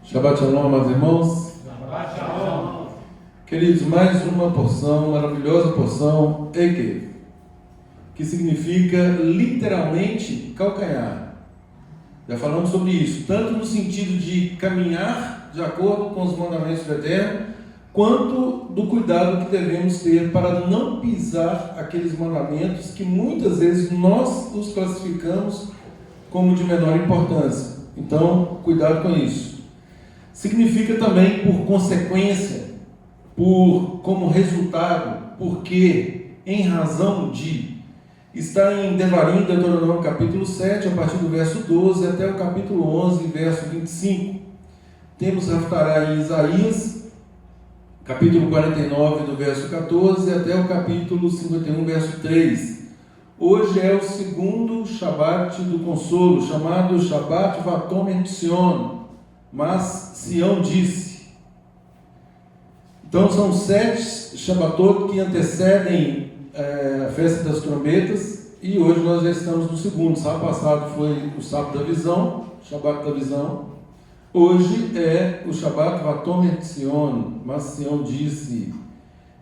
Shabbat Shalom, amados irmãos. Shabbat Shalom. Queridos, mais uma porção, maravilhosa porção, Ekev, que significa literalmente calcanhar. Já falamos sobre isso, tanto no sentido de caminhar de acordo com os mandamentos do Eterno, quanto do cuidado que devemos ter para não pisar aqueles mandamentos que muitas vezes nós os classificamos como de menor importância. Então, cuidado com isso. Significa também por consequência, como resultado, porque, em razão de. Está em Devarim, Deuteronômio capítulo 7, a partir do verso 12 até o capítulo 11, verso 25. Temos Haftará em Isaías, capítulo 49, do verso 14 até o capítulo 51, verso 3. Hoje é o segundo Shabat do consolo, chamado Shabat Vatomer Sion, mas Sião disse. Então são 7 Shabatot que antecedem a festa das trombetas, e hoje nós já estamos no segundo. Sábado passado foi o sábado da visão, Shabat da visão. Hoje é o Shabat Vatomer Sion, mas Sião disse.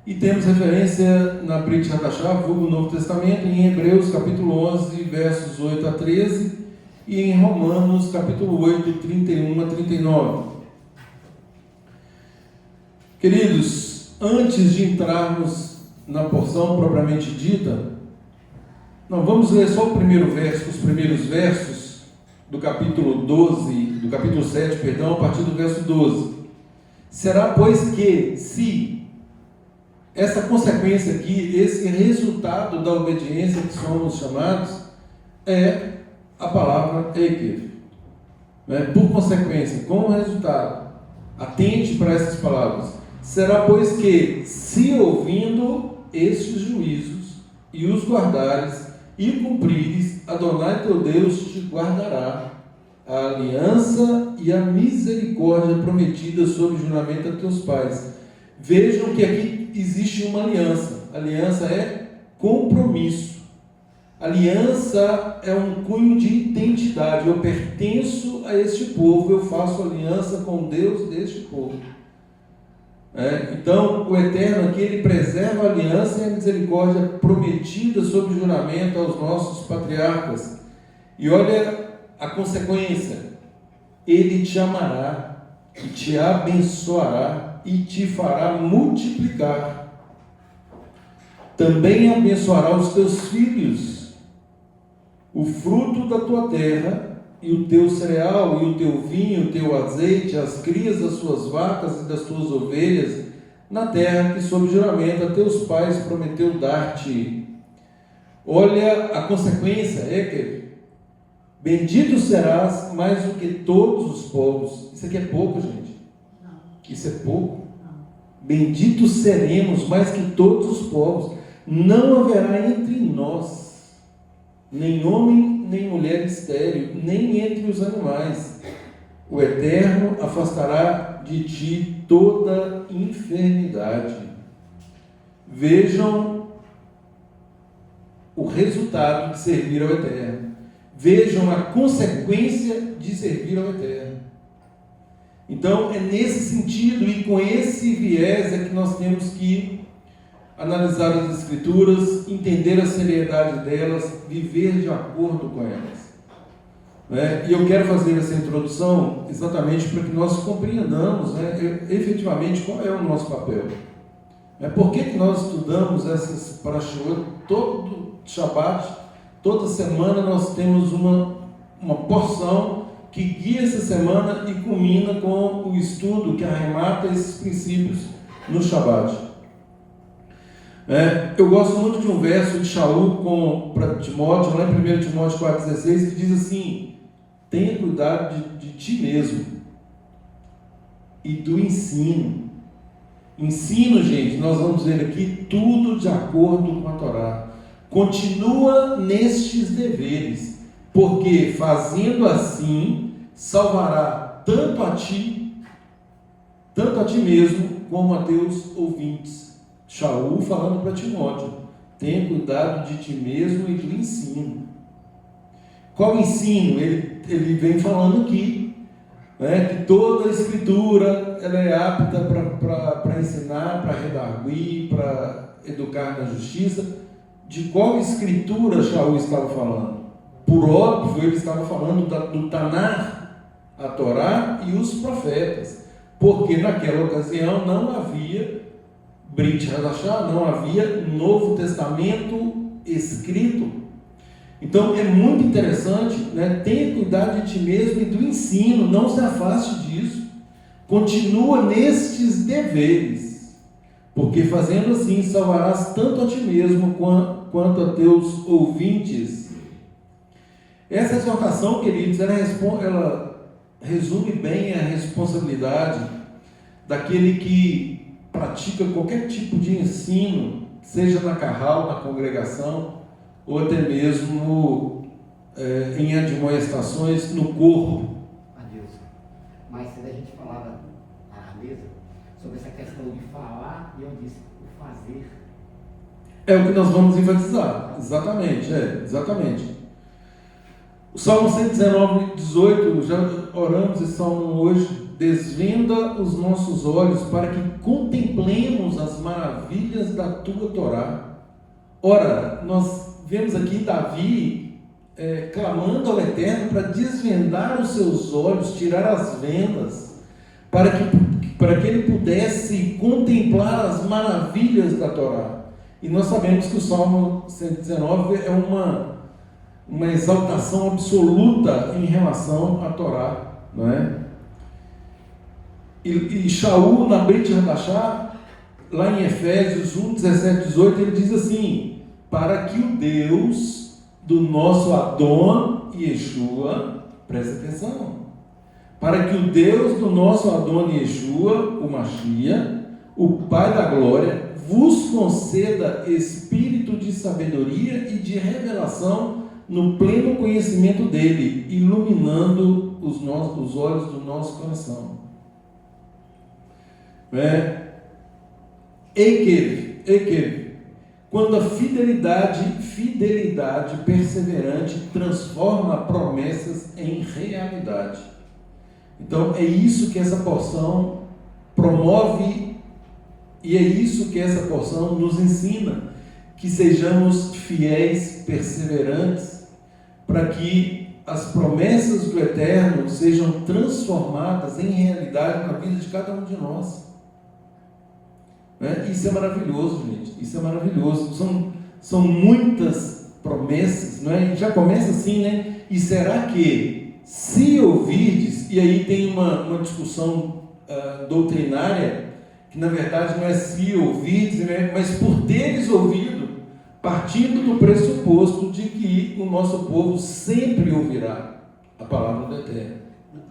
E temos referência na Brit Hadashah, vulgo Novo Testamento, em Hebreus capítulo 11, versos 8 a 13, e em Romanos capítulo 8, 31 a 39. Queridos, antes de entrarmos na porção propriamente dita, nós vamos ler só o primeiro verso, os primeiros versos do capítulo 7, a partir do verso 12. Será, pois, que se essa consequência aqui, esse resultado da obediência que somos chamados, é a palavra Ekev. Por consequência, como resultado, atente para essas palavras. Será, pois, que, se ouvindo estes juízos, e os guardares, e cumprires, Adonai teu Deus te guardará a aliança e a misericórdia prometida sob juramento a teus pais. Vejam que aqui existe uma aliança. Aliança é compromisso. Aliança é um cunho de identidade. Eu pertenço a este povo, eu faço aliança com Deus deste povo. Então, o Eterno aqui, ele preserva a aliança e a misericórdia prometida sob juramento aos nossos patriarcas. E olha a consequência: ele te amará, e te abençoará, e te fará multiplicar. Também abençoará os teus filhos, o fruto da tua terra, e o teu cereal, e o teu vinho, o teu azeite, as crias das suas vacas e das tuas ovelhas, na terra que sob juramento a teus pais prometeu dar-te. Olha a consequência, Ekev. Bendito serás mais do que todos os povos. Isso aqui é pouco, gente. Isso é pouco. Bendito seremos mais que todos os povos. Não haverá entre nós nem homem, nem mulher estéril, nem entre os animais. O Eterno afastará de ti toda enfermidade. Vejam o resultado de servir ao Eterno. Vejam a consequência de servir ao Eterno. Então, é nesse sentido e com esse viés é que nós temos que analisar as Escrituras, entender a seriedade delas, viver de acordo com elas. E eu quero fazer essa introdução exatamente para que nós compreendamos, efetivamente, qual é o nosso papel. Por que nós estudamos essas parashiot todo Shabbat, toda semana nós temos uma porção que guia essa semana e culmina com o estudo que arremata esses princípios no Shabbat. Eu gosto muito de um verso de Shaul para Timóteo, lá em 1 Timóteo 4,16, que diz assim: tenha cuidado de ti mesmo e do ensino. Ensino, gente, nós vamos ver aqui tudo de acordo com a Torá. Continua nestes deveres, porque fazendo assim salvará tanto a ti mesmo, como a teus ouvintes. Shaul falando para Timóteo: tenha cuidado de ti mesmo e do ensino. Qual ensino? Ele vem falando aqui né, que toda a escritura ela é apta para ensinar, para redarguir, para educar na justiça. De qual escritura Shaul estava falando? Por óbvio, ele estava falando do Tanar, a Torá e os profetas, porque naquela ocasião não havia Brit Hadashah, não havia Novo Testamento escrito. Então é muito interessante, né? Tenha cuidado de ti mesmo e do ensino, não se afaste disso, continua nestes deveres, porque fazendo assim salvarás tanto a ti mesmo quanto a teus ouvintes. Essa exortação, queridos, ela resume bem a responsabilidade daquele que pratica qualquer tipo de ensino, seja na carral, na congregação, ou até mesmo em admoestações no corpo. Adilson, mas se a gente falava à mesa sobre essa questão de falar, e eu disse o fazer. É o que nós vamos enfatizar, exatamente. O Salmo 119, 18, já oramos esse Salmo hoje. Desvenda os nossos olhos para que contemplemos as maravilhas da tua Torá. Ora, nós vemos aqui Davi clamando ao Eterno para desvendar os seus olhos, tirar as vendas, para que ele pudesse contemplar as maravilhas da Torá. E nós sabemos que o Salmo 119 é uma exaltação absoluta em relação à Torá, não é? E Shaul, na Brit Hadashah, lá em Efésios 1, 17, 18, ele diz assim: para que o Deus do nosso Adon Yeshua, presta atenção, para que o Deus do nosso Adon Yeshua, o Mashiach, o Pai da Glória, vos conceda espírito de sabedoria e de revelação no pleno conhecimento dele, iluminando os olhos do nosso coração. Ekev, quando a fidelidade perseverante transforma promessas em realidade. Então é isso que essa porção promove e é isso que essa porção nos ensina, que sejamos fiéis, perseverantes, para que as promessas do Eterno sejam transformadas em realidade na vida de cada um de nós. Isso é maravilhoso, gente. Isso é maravilhoso. São muitas promessas, não é? Já começa assim, né? E será que, se ouvirdes, e aí tem uma discussão doutrinária, que na verdade não é se ouvirdes, mas por teres ouvido, partindo do pressuposto de que o nosso povo sempre ouvirá a palavra do Eterno.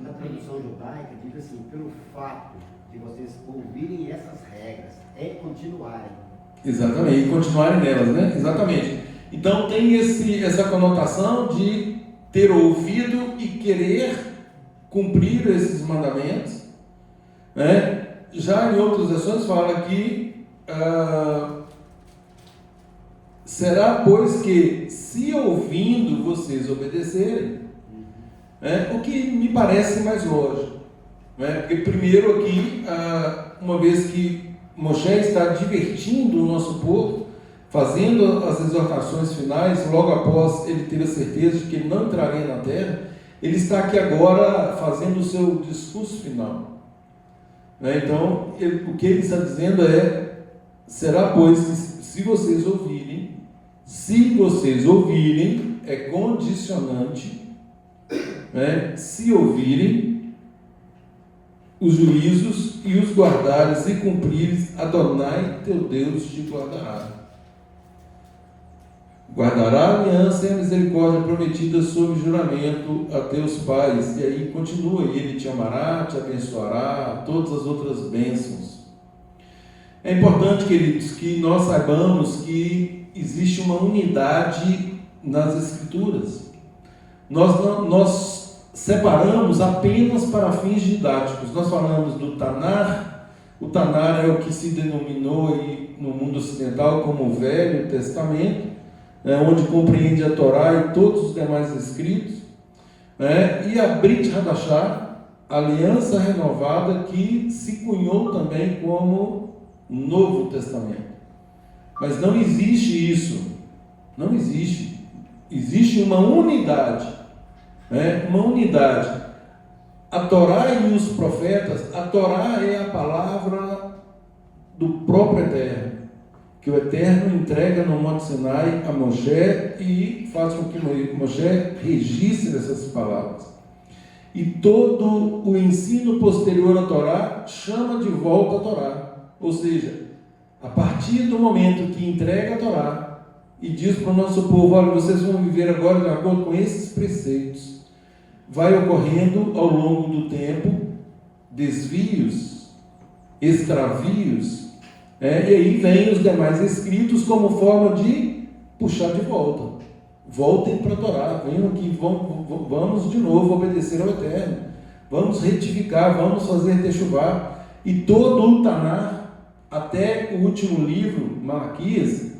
Na tradução judaica diz assim: pelo fato de vocês ouvirem essas regras, continuarem. Exatamente, e continuarem nelas, né? Exatamente. Então tem essa conotação de ter ouvido e querer cumprir esses mandamentos, né? Já em outras versões fala que será, pois, que se ouvindo vocês obedecerem, o que me parece mais lógico, porque primeiro aqui, uma vez que Moshe está divertindo o nosso povo, fazendo as exortações finais, logo após ele ter a certeza de que ele não entraria na terra, ele está aqui agora fazendo o seu discurso final. Então, o que ele está dizendo será, pois, se vocês ouvirem, é condicionante, se ouvirem os juízos e os guardares e cumprires, Adonai teu Deus te guardará. Guardará a aliança e a misericórdia prometida sob juramento a teus pais. E aí continua: ele te amará, te abençoará, todas as outras bênçãos. É importante, queridos, que nós saibamos que existe uma unidade nas Escrituras. Nós separamos apenas para fins didáticos. Nós falamos do Tanar. O Tanar é o que se denominou aí no mundo ocidental como o Velho Testamento, onde compreende a Torá e todos os demais escritos. E a Brit Hadashah, aliança renovada que se cunhou também como Novo Testamento. Mas não existe isso. Não existe. Existe uma unidade. Uma unidade. A Torá e os profetas, a Torá é a palavra do próprio Eterno, que o Eterno entrega no Monte Sinai a Moshe e faz com que Moshe registre essas palavras. E todo o ensino posterior à Torá chama de volta a Torá. Ou seja, a partir do momento que entrega a Torá e diz para o nosso povo: olha, vocês vão viver agora de acordo com esses preceitos, vai ocorrendo ao longo do tempo desvios, extravios, e aí vem os demais escritos como forma de puxar de volta. Voltem para a Torá, venham aqui, vamos de novo obedecer ao Eterno, vamos retificar, vamos fazer techuvá. E todo o Taná, até o último livro, Malaquias,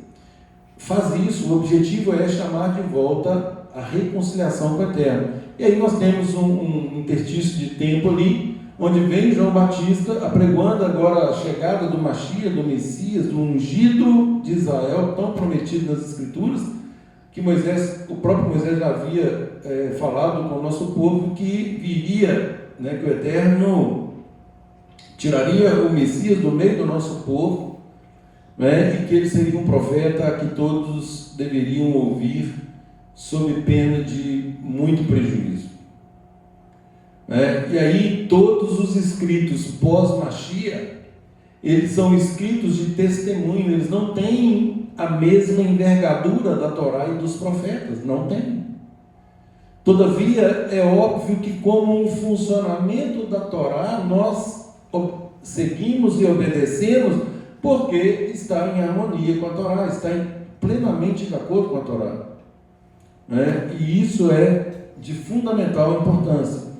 faz isso. O objetivo é chamar de volta a reconciliação com o Eterno. E aí nós temos um interstício de tempo ali, onde vem João Batista apregoando agora a chegada do Mashiach, do Messias, do ungido de Israel, tão prometido nas Escrituras, que o próprio Moisés já havia falado com o nosso povo, que viria, que o Eterno tiraria o Messias do meio do nosso povo, e que ele seria um profeta que todos deveriam ouvir, sob pena de muito prejuízo. E aí todos os escritos pós-Mashiach, eles são escritos de testemunho, eles não têm a mesma envergadura da Torá e dos profetas, não tem. Todavia, é óbvio que como um funcionamento da Torá, nós seguimos e obedecemos porque está em harmonia com a Torá, está plenamente de acordo com a Torá. E isso é de fundamental importância.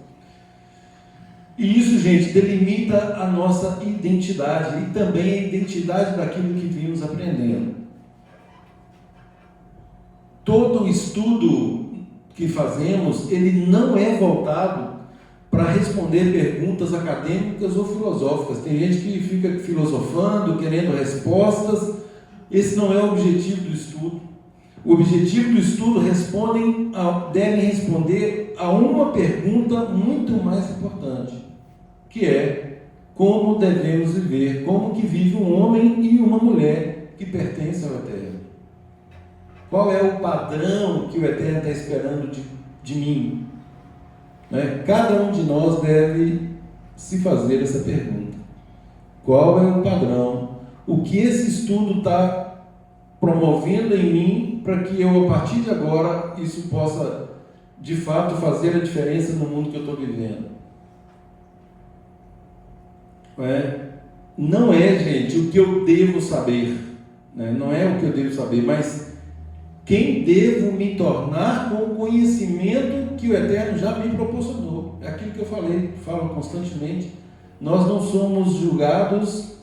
E isso, gente, delimita a nossa identidade e também a identidade daquilo que vimos aprendendo. Todo estudo que fazemos, ele não é voltado para responder perguntas acadêmicas ou filosóficas. Tem gente que fica filosofando, querendo respostas. Esse não é o objetivo do estudo. O objetivo do estudo deve responder a uma pergunta muito mais importante, que é: como devemos viver, como que vive um homem e uma mulher que pertencem ao Eterno? Qual é o padrão que o Eterno está esperando de mim? Cada um de nós deve se fazer essa pergunta. Qual é o padrão? O que esse estudo está promovendo em mim para que eu, a partir de agora, isso possa, de fato, fazer a diferença no mundo que eu estou vivendo? Não é, gente, o que eu devo saber, não é o que eu devo saber, mas quem devo me tornar com o conhecimento que o Eterno já me proporcionou. É aquilo que eu falo constantemente. Nós não somos julgados,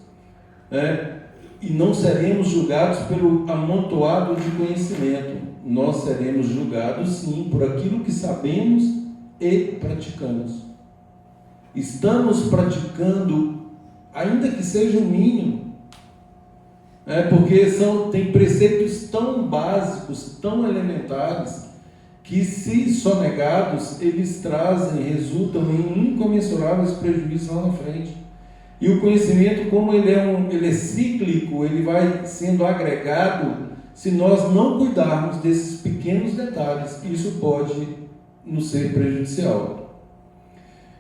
e não seremos julgados pelo amontoado de conhecimento. Nós seremos julgados, sim, por aquilo que sabemos e praticamos. Estamos praticando, ainda que seja o mínimo, porque tem preceitos tão básicos, tão elementares, que, se sonegados, eles resultam em incomensuráveis prejuízos lá na frente. E o conhecimento, como ele é cíclico, ele vai sendo agregado. Se nós não cuidarmos desses pequenos detalhes, isso pode nos ser prejudicial.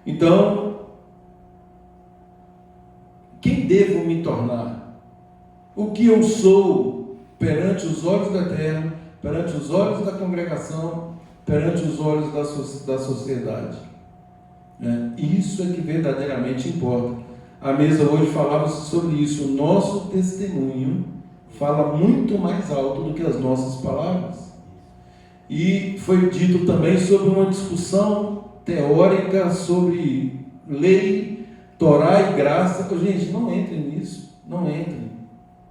Então, quem devo me tornar? O que eu sou perante os olhos do Eterno, perante os olhos da congregação, perante os olhos da sociedade? Isso é que verdadeiramente importa. A mesa hoje falava sobre isso. O nosso testemunho fala muito mais alto do que as nossas palavras. E foi dito também sobre uma discussão teórica sobre lei, Torá e graça. Gente, não entrem nisso, não entrem,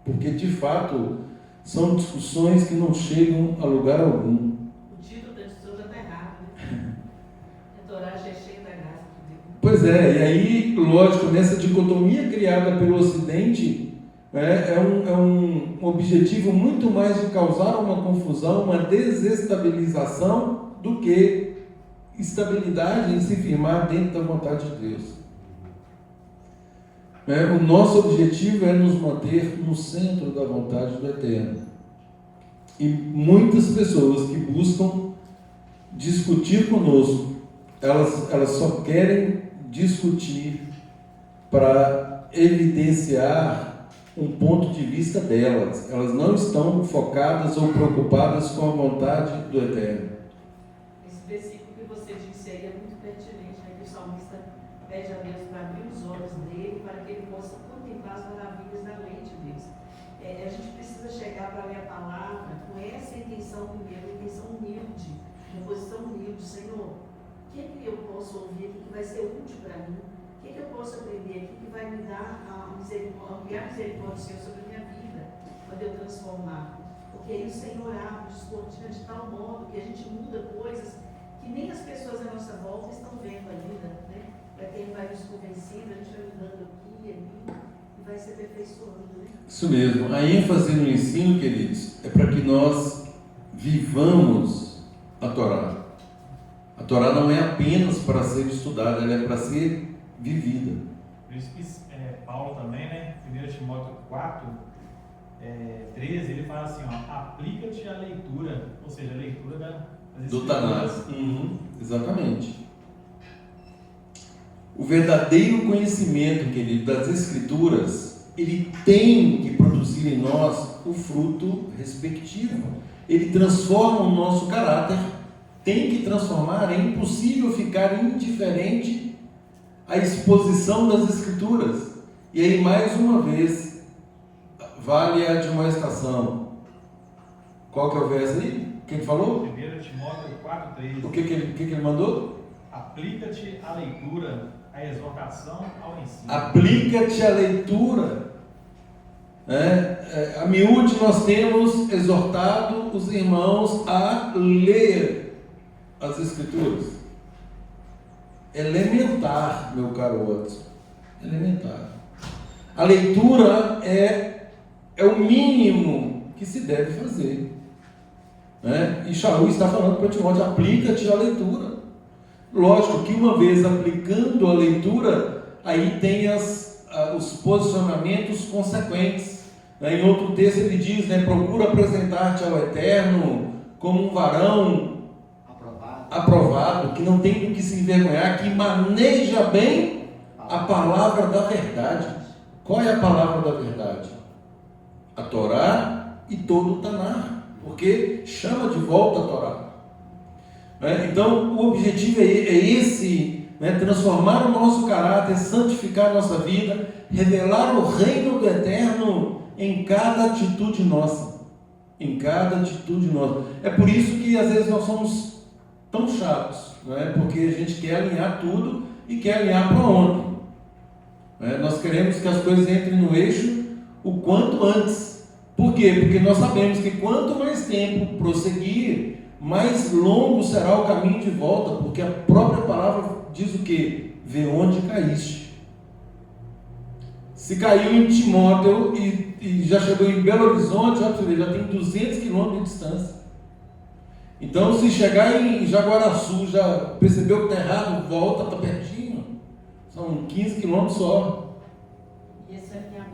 porque de fato são discussões que não chegam a lugar algum. O título da discussão já está errado, né? A Torá já é cheia da graça de Deus. Pois é, e aí, lógico, nessa dicotomia criada pelo Ocidente, é um objetivo muito mais de causar uma confusão, uma desestabilização, do que estabilidade em se firmar dentro da vontade de Deus. O nosso objetivo é nos manter no centro da vontade do Eterno. E muitas pessoas que buscam discutir conosco, elas só querem discutir para evidenciar um ponto de vista delas. Elas não estão focadas ou preocupadas com a vontade do Eterno. Esse versículo que você disse aí é muito pertinente, né? Que o salmista pede a Deus para abrir os olhos dele, para que ele possa contemplar as maravilhas da lei de Deus. A gente precisa chegar para ler a palavra com essa intenção primeiro, intenção humilde, uma posição humilde. Senhor, o que é que eu posso ouvir aqui que vai ser útil para mim? O que é que eu posso aprender aqui que vai me dar ampliar a misericórdia do Senhor sobre a minha vida, quando eu transformar? Porque aí o Senhor abre os cortinas de tal modo que a gente muda coisas que nem as pessoas à nossa volta estão vendo ainda, né? Para quem vai nos convencendo, a gente vai mudando aqui e ali e vai se aperfeiçoando, né? Isso mesmo. A ênfase no ensino, queridos, é para que nós vivamos a Torá. A Torá não é apenas para ser estudada, ela é para ser vivida. Por isso que Paulo também, né? 1 Timóteo 4, 13, ele fala assim, ó, aplica-te à leitura, ou seja, a leitura das Do Escrituras. Tanás. Exatamente. O verdadeiro conhecimento, querido, das Escrituras, ele tem que produzir em nós o fruto respectivo. Ele transforma o nosso caráter, tem que transformar. É impossível ficar indiferente à exposição das Escrituras. E aí, mais uma vez, vale a admoestação. Qual que é o verso aí? Quem falou? 1 Timóteo 4, 13. O que ele mandou? Aplica-te à leitura, à exortação, ao ensino. Aplica-te à leitura. A miúde nós temos exortado os irmãos a ler as Escrituras. Elementar, meu caro Watson. Elementar. A leitura é o mínimo que se deve fazer. E Shaul está falando para Timóteo, aplica-te à leitura. Lógico que uma vez aplicando a leitura, aí tem os posicionamentos consequentes. Em outro texto ele diz, procura apresentar-te ao Eterno como um varão aprovado, que não tem do que se envergonhar, que maneja bem a palavra da verdade. Qual é a palavra da verdade? A Torá e todo o Taná, porque chama de volta a Torá. Então o objetivo é esse, transformar o nosso caráter, santificar a nossa vida, revelar o reino do Eterno em cada atitude nossa. Em cada atitude nossa. É por isso que às vezes nós somos tão chatos, porque a gente quer alinhar tudo e quer alinhar para ontem. Nós queremos que as coisas entrem no eixo o quanto antes. Por quê? Porque nós sabemos que quanto mais tempo prosseguir, mais longo será o caminho de volta, porque a própria palavra diz o quê? Vê onde caíste. Se caiu em Timóteo e já chegou em Belo Horizonte, já tem 200 quilômetros de distância. Então, se chegar em Jaguaraçu, já percebeu que está errado, volta, está pertinho. São 15 quilômetros só. E esse alinhamento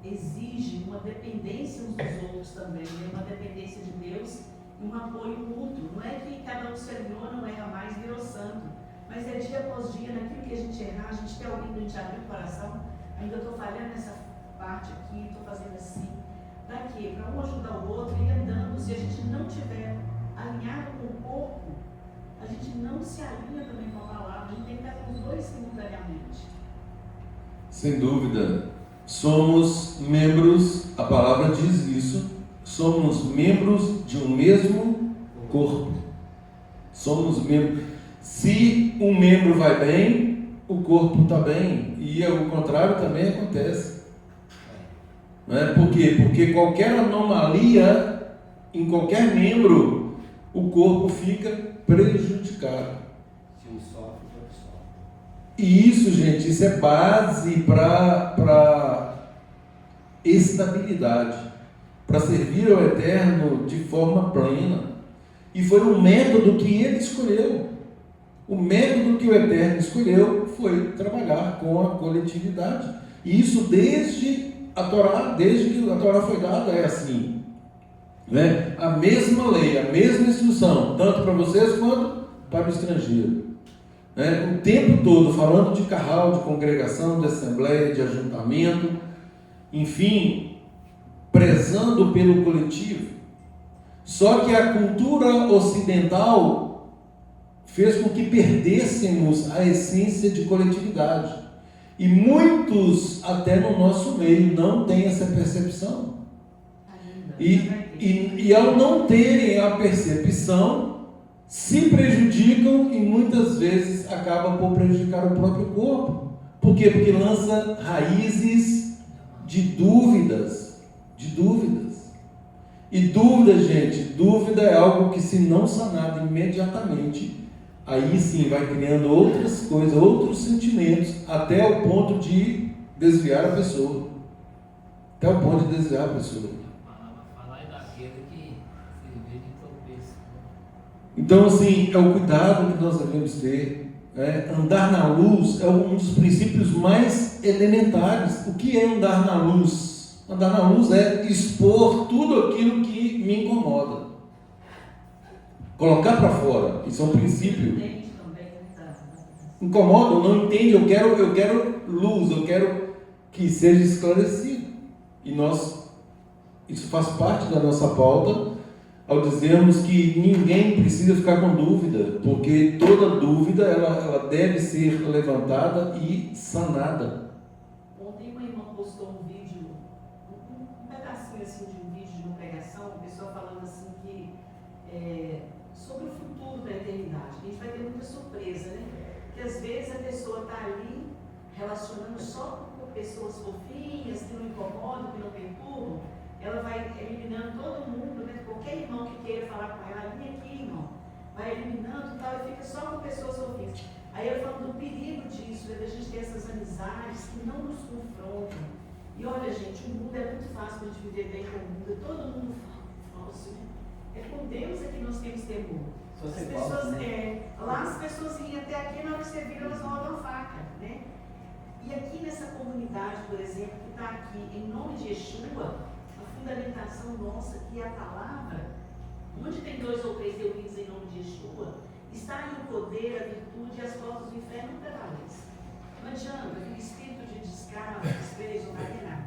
exige uma dependência uns dos outros também, uma dependência de Deus e um apoio mútuo. Não é que cada um se alinhou, não erra mais, virou santo. Mas é dia após dia, naquilo que a gente errar, a gente tem alguém para a gente abrir o coração. Ainda estou falhando nessa parte aqui, estou fazendo assim. Para quê? Para um ajudar o outro e andando. Se a gente não tiver alinhado com o corpo, a gente não se alinha também com a palavra. A gente tem que estar com os dois simultaneamente. Sem dúvida. Somos membros, a palavra diz isso, somos membros de um mesmo corpo. Somos membros. Se um membro vai bem, o corpo está bem. E o contrário também acontece. Por quê? Porque qualquer anomalia em qualquer membro, o corpo fica prejudicado. Se um sofre, o outro E isso, gente, isso é base para estabilidade, para servir ao Eterno de forma plena. E foi um método que ele escolheu. O método que o Eterno escolheu foi trabalhar com a coletividade. E isso desde a Torá, desde que a Torá foi dada, é assim, né? A mesma lei, a mesma instrução, tanto para vocês quanto para o estrangeiro, né? O tempo todo falando de carral, de congregação, de assembleia, de ajuntamento, enfim, prezando pelo coletivo. Só que a cultura ocidental fez com que perdêssemos a essência de coletividade. E muitos, até no nosso meio, não têm essa percepção. E ao não terem a percepção, se prejudicam e muitas vezes acabam por prejudicar o próprio corpo. Por quê? Porque lança raízes de dúvidas. E dúvida, gente, dúvida é algo que, se não sanado imediatamente, aí sim vai criando outras coisas, outros sentimentos, até o ponto de desviar a pessoa. Até o ponto de desviar a pessoa. Falar daquele que serviu de tropeço. Então, assim, é o cuidado que nós devemos ter. Andar na luz é um dos princípios mais elementares. O que é andar na luz? Andar na luz é expor tudo aquilo que me incomoda. Colocar para fora. Isso é um princípio. Incomoda ou não entende, eu quero luz, eu quero que seja esclarecido. E isso faz parte da nossa pauta, ao dizermos que ninguém precisa ficar com dúvida, porque toda dúvida ela deve ser levantada e sanada. Ontem uma irmã postou um vídeo, um pedacinho assim de um vídeo de uma pregação, uma pessoa falando assim que sobre o futuro da eternidade. A gente vai ter muita surpresa, né? Que às vezes a pessoa está ali relacionando só com pessoas fofinhas, que não incomodam, que não perturbam. Ela vai eliminando todo mundo, né? Qualquer irmão que queira falar com ela, vem aqui, irmão. Vai eliminando e tal, e fica só com pessoas fofinhas. Aí eu falo do perigo disso, da gente ter essas amizades que não nos confrontam. E olha, gente, o mundo é muito fácil para a gente viver bem com o mundo, é todo mundo falso, né? É com Deus é que nós temos temor. As pessoas, lá as pessoas vêm até aqui, na hora que você vira, elas rodam a faca, né? E aqui nessa comunidade, por exemplo, que está aqui em nome de Yeshua, a fundamentação nossa, que é a palavra, onde tem 2 ou 3 reunidos em nome de Yeshua, está aí o poder, a virtude e as portas do inferno não prevalecem. Não adianta, aquele espírito de descaso, desprezo, não vai ter nada.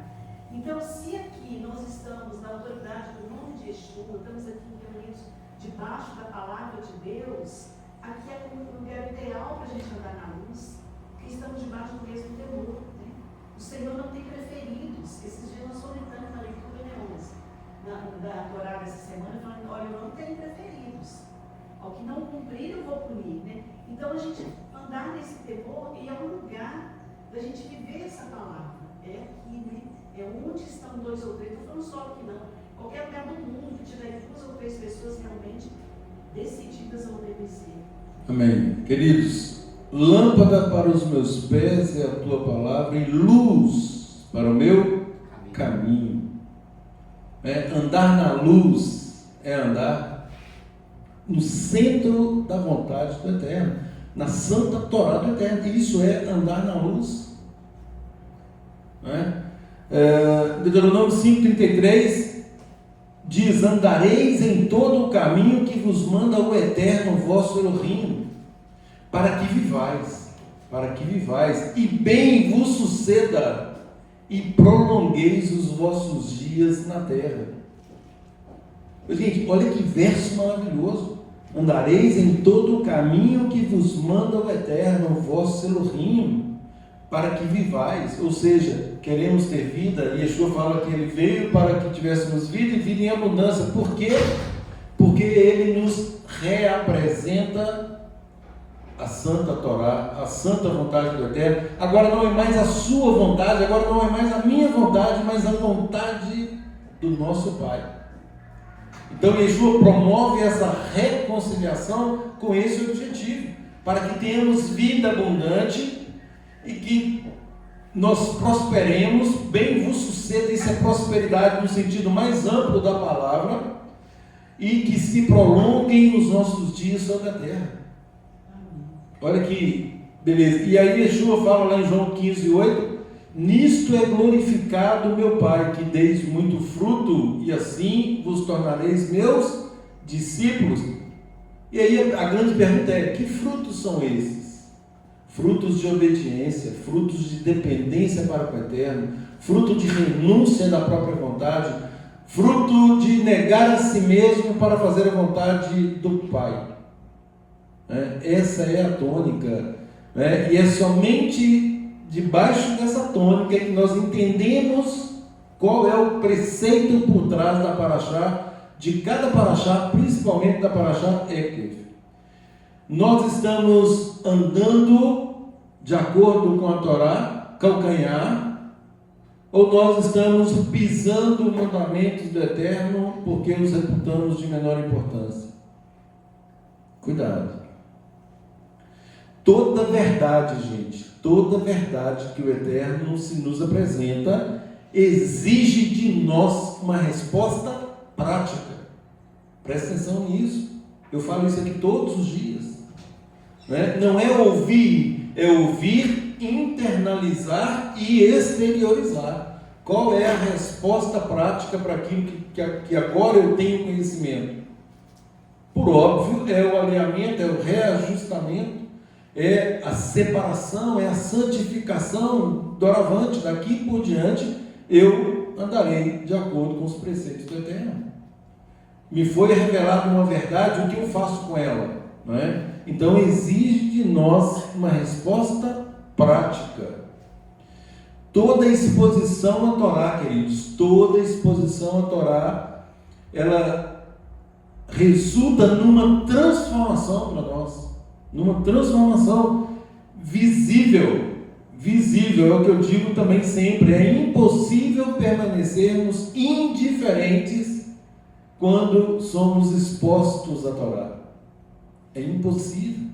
Então, se aqui nós estamos na autoridade do nome de Yeshua, estamos aqui reunidos debaixo da palavra de Deus, aqui é um lugar ideal para a gente andar na luz, porque estamos debaixo do mesmo temor, né? O Senhor não tem preferidos. Esses dias nós comentamos na leitura, né, da Torá dessa semana, falando, olha, eu não tenho preferidos. Ao que não cumprir, eu vou punir, né? Então, a gente andar nesse temor, e é um lugar da gente viver essa palavra. É aqui, né? É onde estão 2 ou 3, não estou falando só aqui não. Qualquer lugar do mundo que tiver 2 ou 3 pessoas realmente decididas a obedecer. Amém. Queridos, lâmpada para os meus pés é a tua palavra e luz para o meu caminho. Andar na luz é andar no centro da vontade do Eterno, na santa Torá do Eterno. Isso é andar na luz. Deuteronômio 5,33 diz: andareis em todo o caminho que vos manda o Eterno vosso Elohim, para que vivais, e bem vos suceda, e prolongueis os vossos dias na terra. Gente, olha que verso maravilhoso. Andareis em todo o caminho que vos manda o Eterno vosso Elohim, para que vivais. Ou seja, queremos ter vida, e Yeshua fala que Ele veio para que tivéssemos vida e vida em abundância. Por quê? Porque Ele nos reapresenta a santa Torá, a santa vontade do Eterno. Agora não é mais a sua vontade, agora não é mais a minha vontade, mas a vontade do nosso Pai. Então Yeshua promove essa reconciliação com esse objetivo, para que tenhamos vida abundante e que nós prosperemos, bem vos suceda, isso é prosperidade no sentido mais amplo da palavra, e que se prolonguem os nossos dias sobre a terra. Olha que beleza. E aí Yeshua fala lá em João 15:8, nisto é glorificado meu Pai, que deis muito fruto, e assim vos tornareis meus discípulos. E aí a grande pergunta é, que frutos são esses? Frutos de obediência, frutos de dependência para o Eterno, fruto de renúncia da própria vontade, fruto de negar a si mesmo para fazer a vontade do Pai. Essa é a tônica, e é somente debaixo dessa tônica que nós entendemos qual é o preceito por trás da paraxá, de cada paraxá, principalmente da paraxá Ekev. Nós estamos andando de acordo com a Torá, calcanhar, ou nós estamos pisando os mandamentos do Eterno porque os reputamos de menor importância? Cuidado. Toda verdade, gente, toda verdade que o Eterno se nos apresenta exige de nós uma resposta prática. Presta atenção nisso. Eu falo isso aqui todos os dias. Não é ouvir, é ouvir, internalizar e exteriorizar. Qual é a resposta prática para aquilo que agora eu tenho conhecimento? Por óbvio, é o alinhamento, é o reajustamento, é a separação, é a santificação doravante. Daqui por diante eu andarei de acordo com os preceitos do Eterno. Me foi revelada uma verdade, o que eu faço com ela? Não é? Então exige de nós uma resposta prática. Toda exposição à Torá, queridos, toda exposição à Torá, ela resulta numa transformação para nós, numa transformação visível, é o que eu digo também sempre, é impossível permanecermos indiferentes quando somos expostos à Torá. É impossível.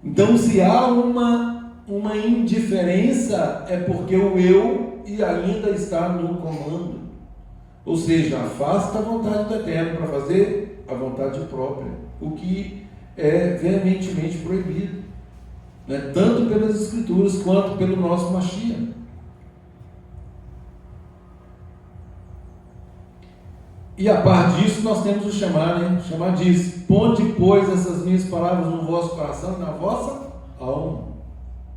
Então, se há uma indiferença, é porque o eu ainda está no comando. Ou seja, afasta a vontade do Eterno para fazer a vontade própria, o que é veementemente proibido, tanto pelas Escrituras quanto pelo nosso Mashiach. E a par disso, nós temos o chamar, O chamar diz: ponde, pois, essas minhas palavras no vosso coração e na vossa alma.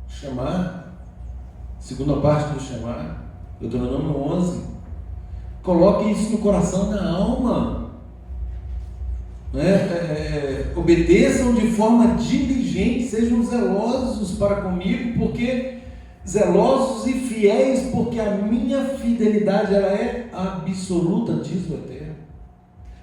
Chamar, segunda parte do chamar, Deuteronômio 11. Coloque isso no coração e na alma. Obedeçam de forma diligente, sejam zelosos para comigo, porque zelosos e fiéis, porque a minha fidelidade ela é absoluta, diz o Eterno.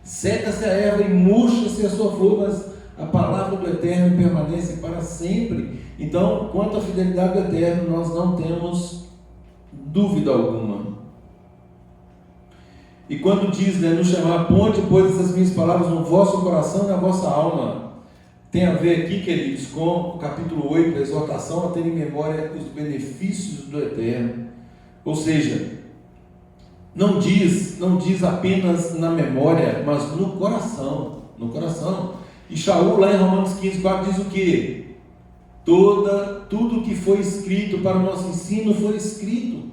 Seca-se a erva e murcha-se a sua flor, mas a palavra do Eterno permanece para sempre. Então, quanto à fidelidade do Eterno, nós não temos dúvida alguma. E quando diz, no chamar, ponde, pois, essas minhas palavras no vosso coração e na vossa alma, tem a ver aqui, queridos, com o capítulo 8, da exortação a ter em memória os benefícios do Eterno. Ou seja, não diz apenas na memória, mas no coração. E Shaul, lá em Romanos 15:4, diz o quê? Tudo que foi escrito para o nosso ensino foi escrito.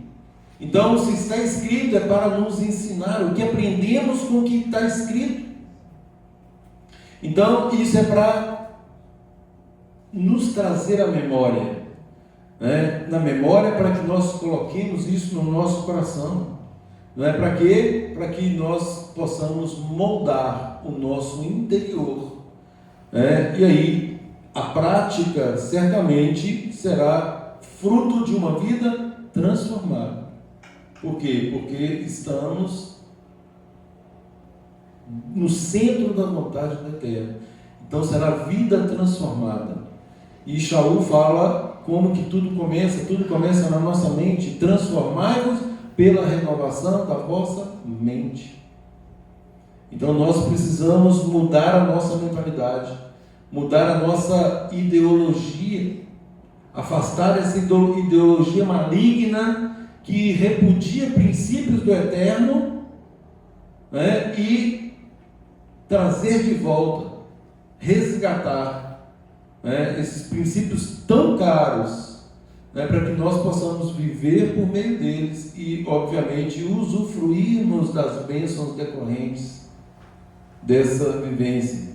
Então, se está escrito, é para nos ensinar o que aprendemos com o que está escrito. Então, isso é para nos trazer a memória, na memória, para que nós coloquemos isso no nosso coração. Para quê? Para que nós possamos moldar o nosso interior. E aí, a prática certamente será fruto de uma vida transformada. Por quê? Porque estamos no centro da vontade do Eterno. Então será vida transformada. E Shaul fala como que tudo começa na nossa mente. Transformai-vos pela renovação da vossa mente. Então nós precisamos mudar a nossa mentalidade, mudar a nossa ideologia, afastar essa ideologia maligna que repudia princípios do eterno, né, e trazer de volta, resgatar, né, esses princípios tão caros, né, para que nós possamos viver por meio deles e, obviamente, usufruirmos das bênçãos decorrentes dessa vivência.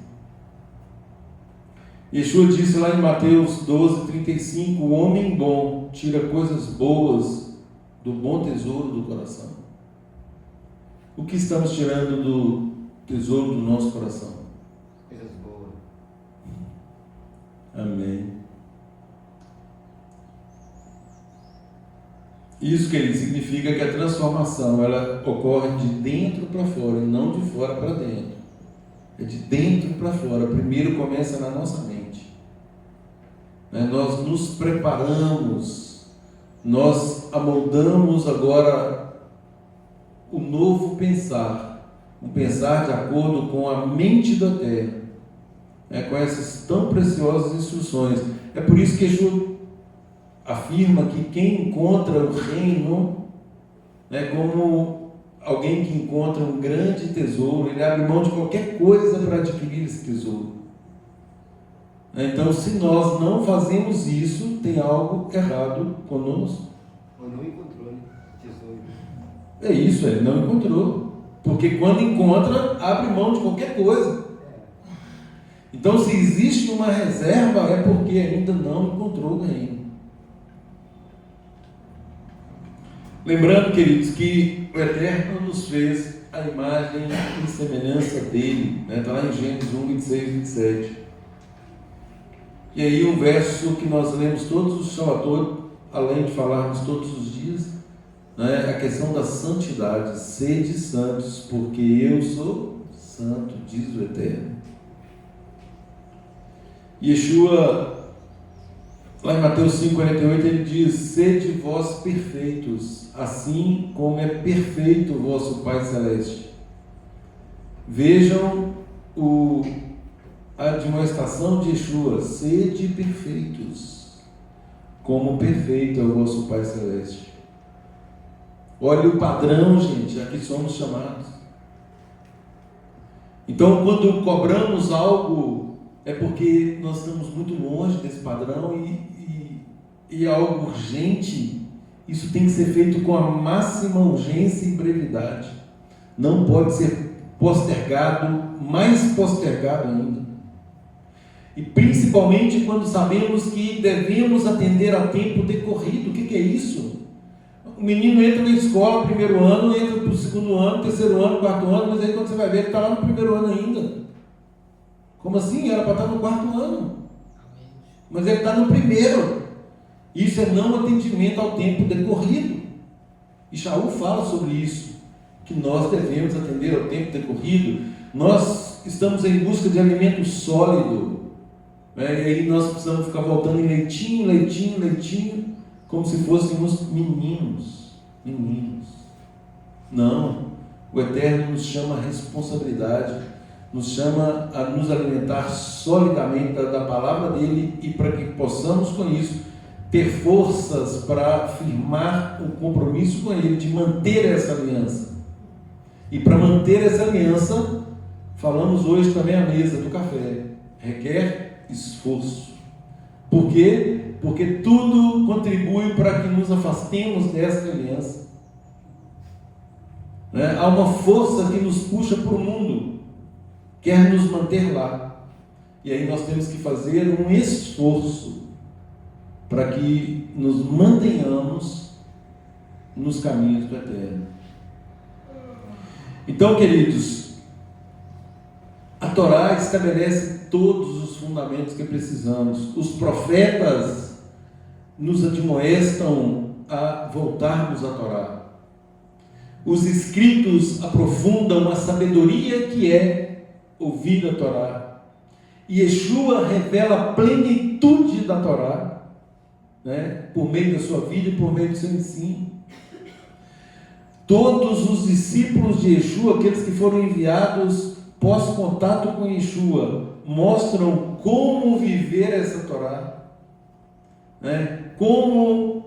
Yeshua disse lá em Mateus 12:35, o homem bom tira coisas boas do bom tesouro do coração. O que estamos tirando do tesouro do nosso coração? Coisas boas. Amém. Isso, querido, significa que a transformação ela ocorre de dentro para fora e não de fora para dentro. É de dentro para fora. Primeiro começa na nossa mente. Nós nos preparamos, nós amoldamos agora o novo pensar, um pensar de acordo com a mente da terra, com essas tão preciosas instruções. É por isso que Jesus afirma que quem encontra o reino, como alguém que encontra um grande tesouro, ele abre mão de qualquer coisa para adquirir esse tesouro. Então, se nós não fazemos isso, tem algo errado conosco. Ou não encontrou, né? Tesouro. É isso, ele não encontrou. Porque quando encontra, abre mão de qualquer coisa. Então, se existe uma reserva, é porque ainda não encontrou o reino. Lembrando, queridos, que o Eterno nos fez a imagem e semelhança dele. Está lá em Gênesis 1, 26, 27. E aí um verso que nós lemos todos os Shabbatot, além de falarmos todos os dias, a questão da santidade. Sede santos, porque eu sou santo, diz o Eterno. Yeshua, lá em Mateus 5,48, ele diz: sede vós perfeitos, assim como é perfeito o vosso Pai Celeste. Vejam a admoestação de Yeshua: sede perfeitos, como perfeito é o vosso Pai Celeste. Olha o padrão, gente, a que somos chamados. Então, quando cobramos algo, é porque nós estamos muito longe desse padrão e algo urgente. Isso tem que ser feito com a máxima urgência e brevidade. Não pode ser postergado, mais postergado ainda. E principalmente quando sabemos que devemos atender a tempo decorrido. O que é isso? O menino entra na escola, primeiro ano, entra para o segundo ano, terceiro ano, quarto ano, mas aí quando você vai ver, ele está lá no primeiro ano ainda. Como assim? Era para estar no quarto ano. Mas ele está no primeiro. Isso é não atendimento ao tempo decorrido. E Shaul fala sobre isso, que nós devemos atender ao tempo decorrido. Nós estamos em busca de alimento sólido, e aí nós precisamos ficar voltando em leitinho, leitinho, leitinho, como se fôssemos meninos. Não, o Eterno nos chama a responsabilidade, nos chama a nos alimentar solidamente da palavra dele, e para que possamos com isso ter forças para firmar o compromisso com ele de manter essa aliança. E para manter essa aliança, falamos hoje também à mesa do café, requer esforço. Por quê? Porque tudo contribui para que nos afastemos dessa aliança. Há uma força que nos puxa para o mundo, quer nos manter lá. E aí nós temos que fazer um esforço para que nos mantenhamos nos caminhos do Eterno. Então, queridos, a Torá estabelece todos os fundamentos que precisamos. Os profetas nos admoestam a voltarmos à Torá. Os escritos aprofundam a sabedoria que é ouvir a Torá. E Yeshua revela a plenitude da Torá, por meio da sua vida e por meio do seu ensino. Todos os discípulos de Yeshua, aqueles que foram enviados pós-contato com Yeshua, mostram como viver essa Torá. né? Como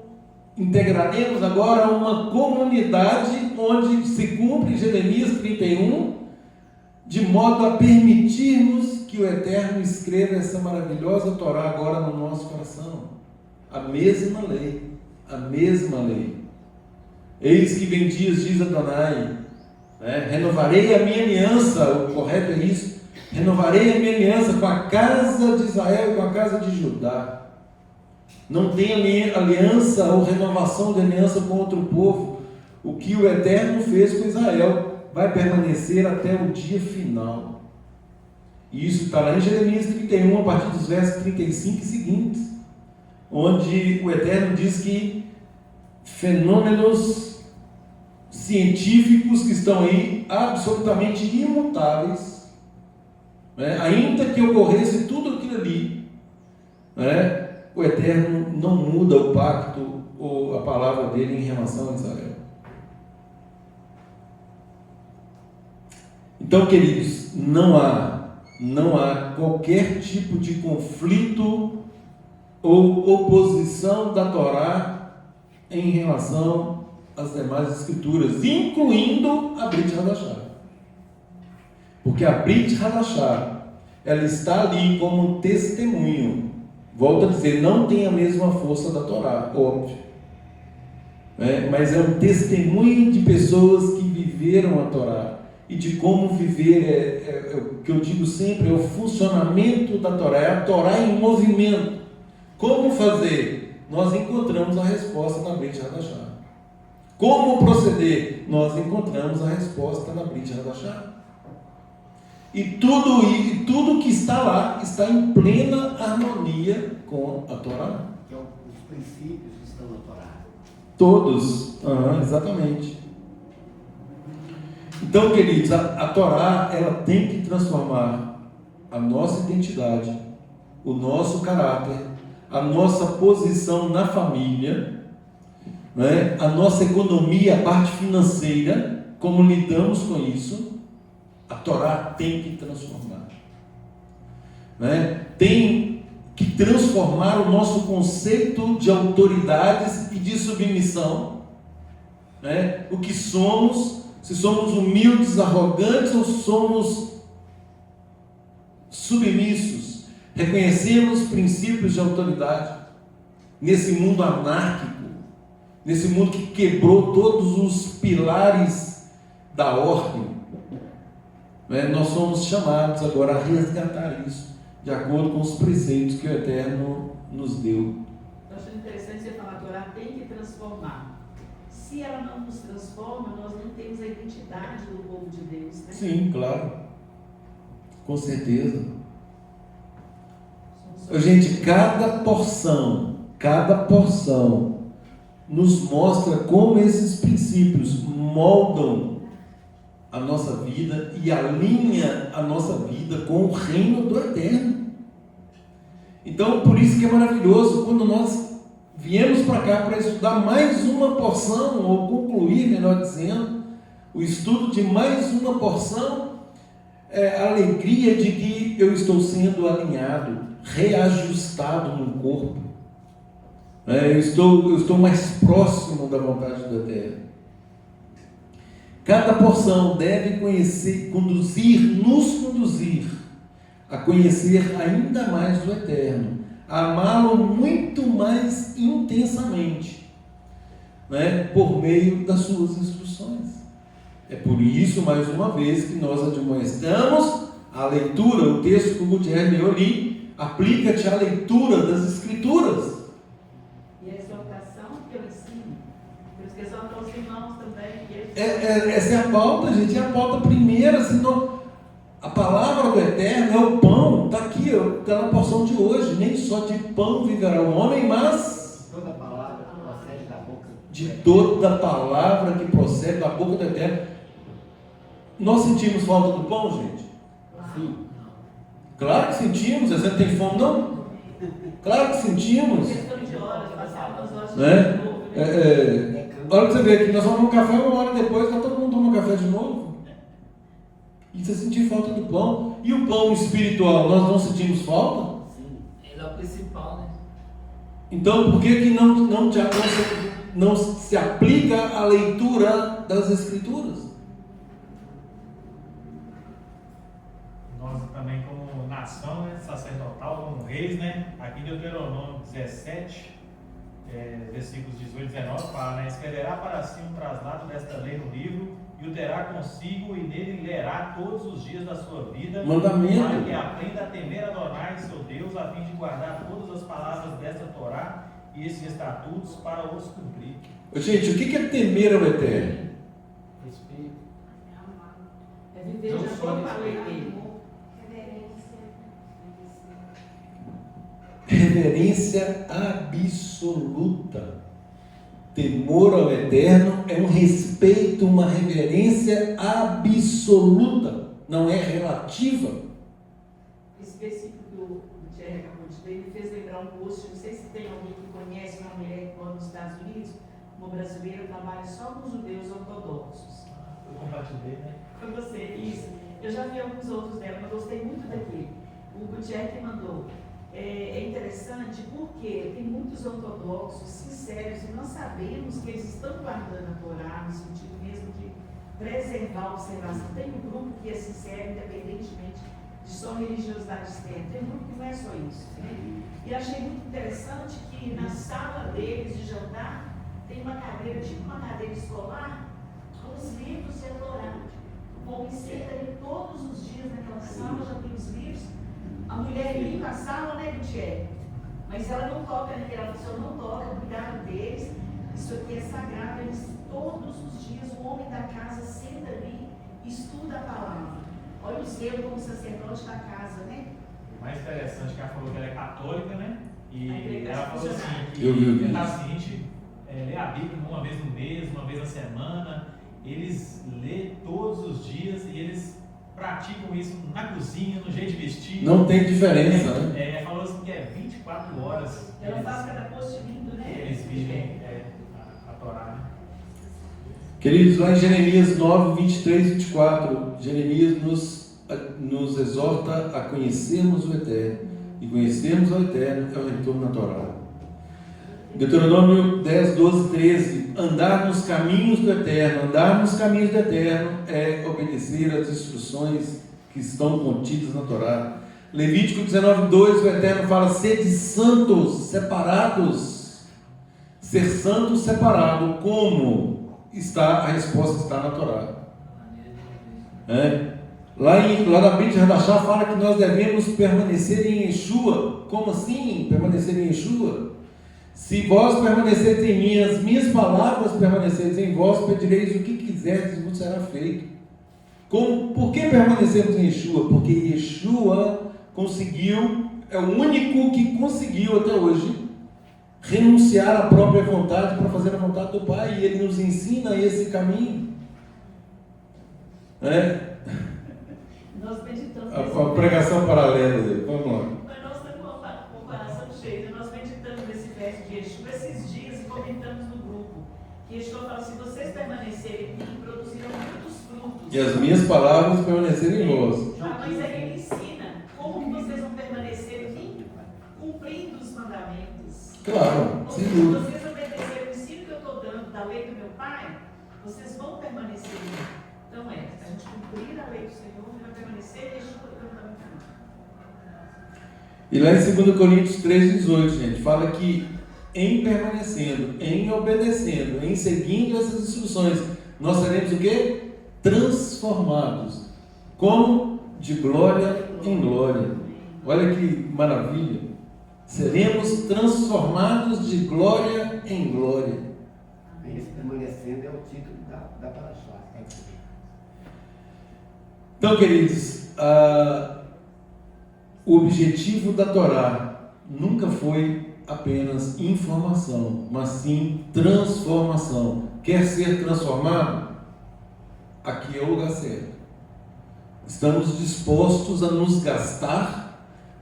integraremos agora uma comunidade onde se cumpre Jeremias 31, de modo a permitirmos que o Eterno escreva essa maravilhosa Torá agora no nosso coração. A mesma lei, a mesma lei. Eis que vem dias, diz Adonai, né? Renovarei a minha aliança, o correto é isso, renovarei a minha aliança com a casa de Israel e com a casa de Judá. Não tem aliança ou renovação de aliança com outro povo. O que o Eterno fez com Israel vai permanecer até o dia final. E isso está lá em Jeremias 31, a partir dos versos 35 e seguintes, onde o Eterno diz que fenômenos científicos que estão aí absolutamente imutáveis, né? Ainda que ocorresse tudo aquilo ali, né? O Eterno não muda o pacto ou a palavra dele em relação a Israel. Então, queridos, não há qualquer tipo de conflito ou oposição da Torá em relação às demais escrituras, incluindo a Brit Hadashah. Porque a Brit Hadashah, ela está ali como um testemunho. Volto a dizer, não tem a mesma força da Torá, óbvio. Mas é um testemunho de pessoas que viveram a Torá. E de como viver, o que eu digo sempre, é o funcionamento da Torá, é a Torá em movimento. Como fazer? Nós encontramos a resposta na Brit Hadashah. Como proceder? Nós encontramos a resposta na Brit Hadashah. E tudo que está lá está em plena harmonia com a Torá. Então, os princípios estão na Torá. Todos, exatamente. Então, queridos, a Torá, ela tem que transformar a nossa identidade, o nosso caráter, a nossa posição na família, né? A nossa economia, a parte financeira, como lidamos com isso. A Torá tem que transformar, né? Tem que transformar o nosso conceito de autoridades e de submissão, né? O que somos, se somos humildes, arrogantes ou somos submissos, reconhecemos princípios de autoridade nesse mundo anárquico, nesse mundo que quebrou todos os pilares da ordem. Nós somos chamados agora a resgatar isso, de acordo com os preceitos que o Eterno nos deu. Eu acho interessante você falar, a Torá tem que transformar. Se ela não nos transforma, nós não temos a identidade do povo de Deus, né? Sim, claro. Com certeza. Gente, cada porção nos mostra como esses princípios moldam a nossa vida e alinha a nossa vida com o reino do Eterno. Então, por isso que é maravilhoso quando nós viemos para cá para estudar mais uma porção, ou concluir, melhor dizendo, o estudo de mais uma porção, a alegria de que eu estou sendo alinhado, reajustado no corpo. Eu estou mais próximo da vontade do Eterno. Cada porção deve nos conduzir a conhecer ainda mais do Eterno, a amá-lo muito mais intensamente, por meio das suas instruções. É por isso, mais uma vez, que nós admoestamos a leitura, o texto que o Gutierrez leu ali, aplica-te à leitura das Escrituras. E a exortação que eu ensino, por isso que exorto aos irmãos também. Essa é a pauta, gente, é a pauta primeira, senão a palavra do Eterno é o pão, está aqui, está na porção de hoje, nem só de pão viverá o homem, mas toda palavra que procede da boca de toda palavra que procede da boca do Eterno. Nós sentimos falta do pão, gente? Sim. Claro que sentimos. Você não tem fome, não? Claro que sentimos. Questão de horas, passar algumas horas de Né? novo. Olha que você vê aqui, nós tomamos um café, uma hora depois, todo mundo toma café de novo. E você sentir falta do pão. E o pão espiritual, nós não sentimos falta? Sim. Ele é o principal, né? Então, por que não se aplica a leitura das Escrituras? Nós também, como nação, né, sacerdotal, como reis, né, aqui em Deuteronômio 17, versículos 18 e 19, fala, né, escreverá para si um traslado desta lei no livro e o terá consigo e nele lerá todos os dias da sua vida, Mandamento. para que aprenda a temer Adonai, seu Deus, a fim de guardar todas as palavras desta Torá e esses estatutos para os cumprir. Gente, o que é temer ao Eterno? Respeito. É viver de acordo com a lei dele. Reverência absoluta. Temor ao Eterno é um respeito, uma reverência absoluta, não é relativa. Esse versículo que o Thierry acabou de ler me fez lembrar um post, não sei se tem alguém que conhece uma mulher que mora nos Estados Unidos, uma brasileira, trabalha só com judeus ortodoxos. Eu compartilhei, né? Foi você, isso. Eu já vi alguns outros dela, mas gostei muito daquele. O Gutierrez que mandou. É interessante porque tem muitos ortodoxos sinceros e nós sabemos que eles estão guardando a Torá, no sentido mesmo de preservar a observação. Tem um grupo que é sincero, independentemente de só religiosidade externa. Tem um grupo que não é só isso. Né? E achei muito interessante que na sala deles de jantar tem uma cadeira, tipo uma cadeira escolar, com os livros e a Torá. O povo senta ali todos os dias naquela sala, já tem os livros. A mulher limpa a sala, né, Gutierrez? Mas ela não toca naquela pessoa, não toca, cuidado deles. Isso aqui é sagrado, eles todos os dias, o homem da casa senta ali e estuda a palavra. Olha o zelo como sacerdote da casa, né? O mais interessante é que ela falou que ela é católica, né? E ela falou assim, que Eu vi ela isso. seguinte, lê a Bíblia uma vez no mês, uma vez na semana, eles lê todos os dias e eles praticam isso na cozinha, no jeito de vestir. Não tem diferença, né? Falou assim que é 24 horas. Ela faz cada post lindo, né? Eles vivem a Torá, né? Queridos, lá em Jeremias 9, 23 e 24, Jeremias nos exorta a conhecermos o Eterno. E conhecermos o Eterno é o retorno na Torá. Deuteronômio 10, 12, 13. Andar nos caminhos do Eterno. Andar nos caminhos do Eterno é obedecer às instruções que estão contidas na Torá. Levítico 19, 2, o Eterno fala: sede santos, separados. Ser santo, separado, como? A resposta está na Torá. Lá na Brit Hadashah fala que nós devemos permanecer em Yeshua. Como assim permanecer em Yeshua? Se vós permaneceres em mim, as minhas palavras permaneceres em vós, pedireis o que quiserdes e vos será feito. Por que permanecemos em Yeshua? Porque Yeshua é o único que conseguiu até hoje renunciar à própria vontade para fazer a vontade do Pai, e Ele nos ensina esse caminho. Nós meditamos. A pregação paralela dele, vamos lá. Mas nós temos uma comparação cheia. Nós meditamos nesse verso de Yeshua esses dias e comentamos no grupo. Que Yeshua fala: se vocês permanecerem em mim, produzirão muitos frutos. E as minhas palavras permanecerem em vós. Mas aí ele ensina como que vocês vão permanecer em mim, cumprindo os mandamentos. Claro, Ou sem seja, dúvida. vocês obedecerem o ensino que eu estou dando da lei do meu Pai, vocês vão permanecer em mim. Então a gente cumprir a lei do Senhor e vai permanecer em Yeshua cantando. E lá em 2 Coríntios 3,18, gente, fala que em permanecendo, em obedecendo, em seguindo essas instruções, nós seremos o quê? Transformados. Como? De glória em glória. Olha que maravilha. Seremos transformados de glória em glória. Esse permanecendo é o título da Parashá. Então, queridos, o objetivo da Torá nunca foi apenas informação, mas sim transformação. Quer ser transformado? Aqui é o lugar certo. Estamos dispostos a nos gastar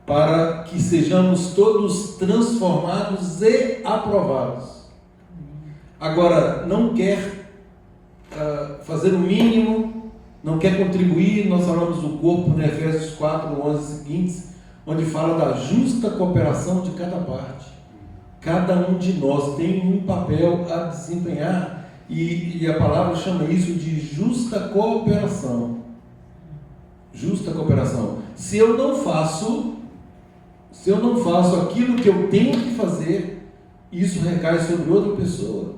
para que sejamos todos transformados e aprovados. Agora, não quer fazer o mínimo, não quer contribuir. Nós falamos do corpo no Efésios 4, 11 seguintes, onde fala da justa cooperação de cada parte. Cada um de nós tem um papel a desempenhar e a palavra chama isso de justa cooperação. Justa cooperação. Se eu não faço aquilo que eu tenho que fazer, isso recai sobre outra pessoa.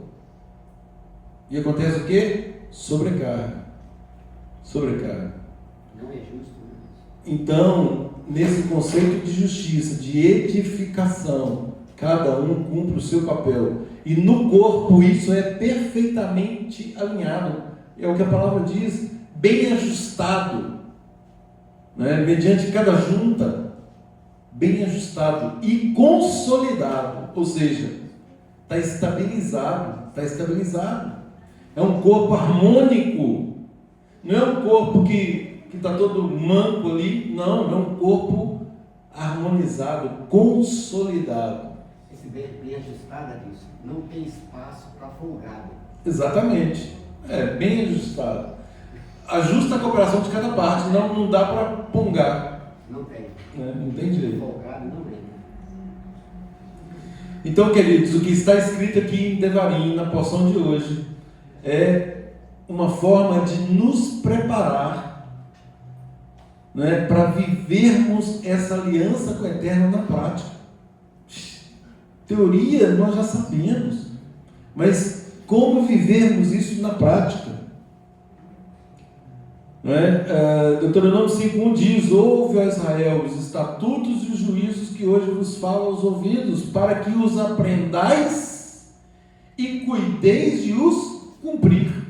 E acontece o quê? Sobrecarga. Não é justo, né? Então, nesse conceito de justiça, de edificação, cada um cumpre o seu papel. E no corpo isso é perfeitamente alinhado. É o que a palavra diz, bem ajustado. Né? Mediante cada junta, bem ajustado e consolidado. Ou seja, está estabilizado. É um corpo harmônico. Não é um corpo que está todo manco ali. Não, é um corpo harmonizado, consolidado. Esse bem ajustado é isso. Não tem espaço para folgado. Exatamente. Bem ajustado. Ajusta a cooperação de cada parte, não dá para pongar. Não tem. Não tem direito. Folgado não tem. Então, queridos, o que está escrito aqui em Devarim, na porção de hoje, é uma forma de nos preparar, né, para vivermos essa aliança com o Eterno na prática. Teoria nós já sabemos, mas como vivermos isso na prática? Deuteronômio 5:1 diz: ouve, ó Israel, os estatutos e os juízos que hoje vos falo aos ouvidos, para que os aprendais e cuideis de os cumprir.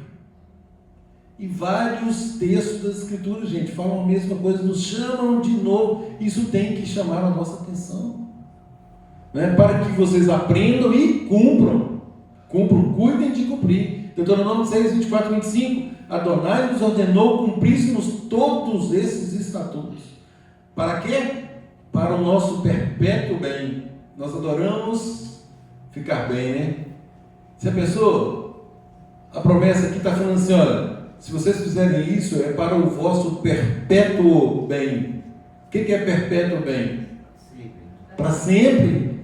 E vários textos das Escrituras, gente, falam a mesma coisa, nos chamam de novo. Isso tem que chamar a nossa atenção, para que vocês aprendam e cumpram, cuidem de cumprir. Deuteronômio 6, 24 e 25: Adonai nos ordenou cumpríssemos todos esses estatutos. Para quê? Para o nosso perpétuo bem. Nós adoramos ficar bem, né? Você pensou? A promessa aqui está falando assim, olha, se vocês fizerem isso, é para o vosso perpétuo bem. O que é perpétuo bem? Para sempre.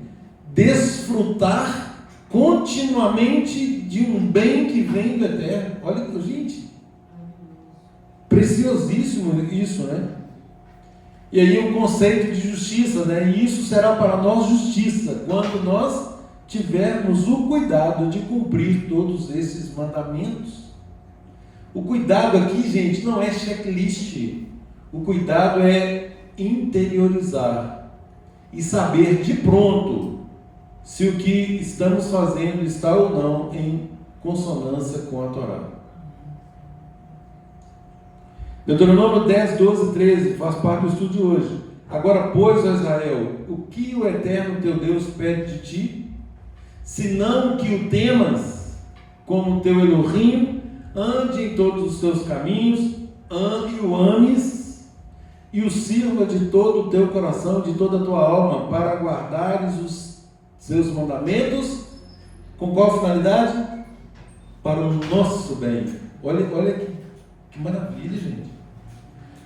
Desfrutar continuamente de um bem que vem do Eterno. Olha, gente, preciosíssimo isso, né? E aí o conceito de justiça, né? E isso será para nós justiça, quando nós tivermos o cuidado de cumprir todos esses mandamentos. O cuidado aqui, gente, não é checklist. O cuidado é interiorizar e saber de pronto se o que estamos fazendo está ou não em consonância com a Torá. Deuteronômio 10, 12 e 13 faz parte do estudo de hoje. Agora, pois, ó Israel, o que o Eterno teu Deus pede de ti? Senão que o temas como teu Elohim, ande em todos os teus caminhos, ande e o ames, e o sirva de todo o teu coração, de toda a tua alma, para guardares os seus mandamentos. Com qual finalidade? Para o nosso bem. Olha que maravilha, gente.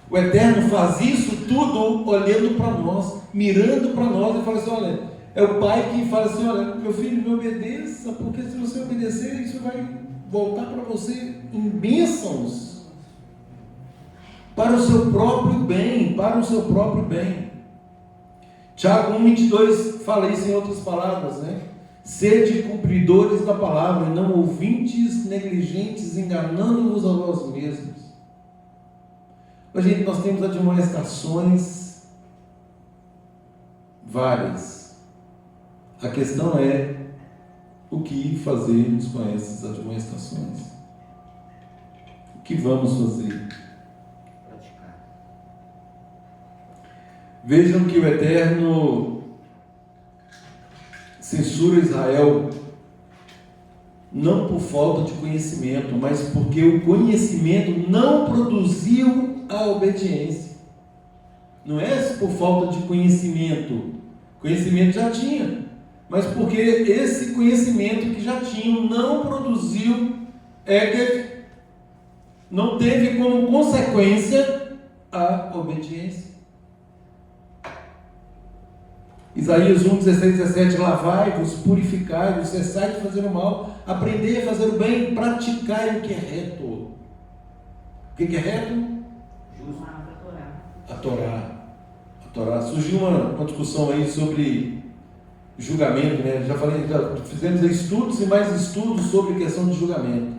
O Eterno faz isso tudo olhando para nós, mirando para nós e fala assim, olha, é o pai que fala assim, olha, meu filho, me obedeça, porque se você obedecer, isso vai voltar para você em bênçãos, para o seu próprio bem, Tiago 1:22 fala isso em outras palavras, né? Sede cumpridores da palavra, e não ouvintes negligentes, enganando-vos a vós mesmos. Gente, nós temos admoestações várias. A questão é o que fazermos com essas admoestações. O que vamos fazer? Praticar. Vejam que o Eterno censura Israel não por falta de conhecimento, mas porque o conhecimento não produziu a obediência. Não é por falta de conhecimento. Conhecimento já tinha, mas porque esse conhecimento que já tinham não produziu, não teve como consequência a obediência. Isaías 1, 16, 17, lavai-vos, purificai-vos, cessai de fazer o mal, aprendei a fazer o bem, praticai o que é reto. O que é reto? Justo. A Torá. A Torá. Surgiu uma discussão aí sobre julgamento, né? Já fizemos estudos e mais estudos sobre questão de julgamento.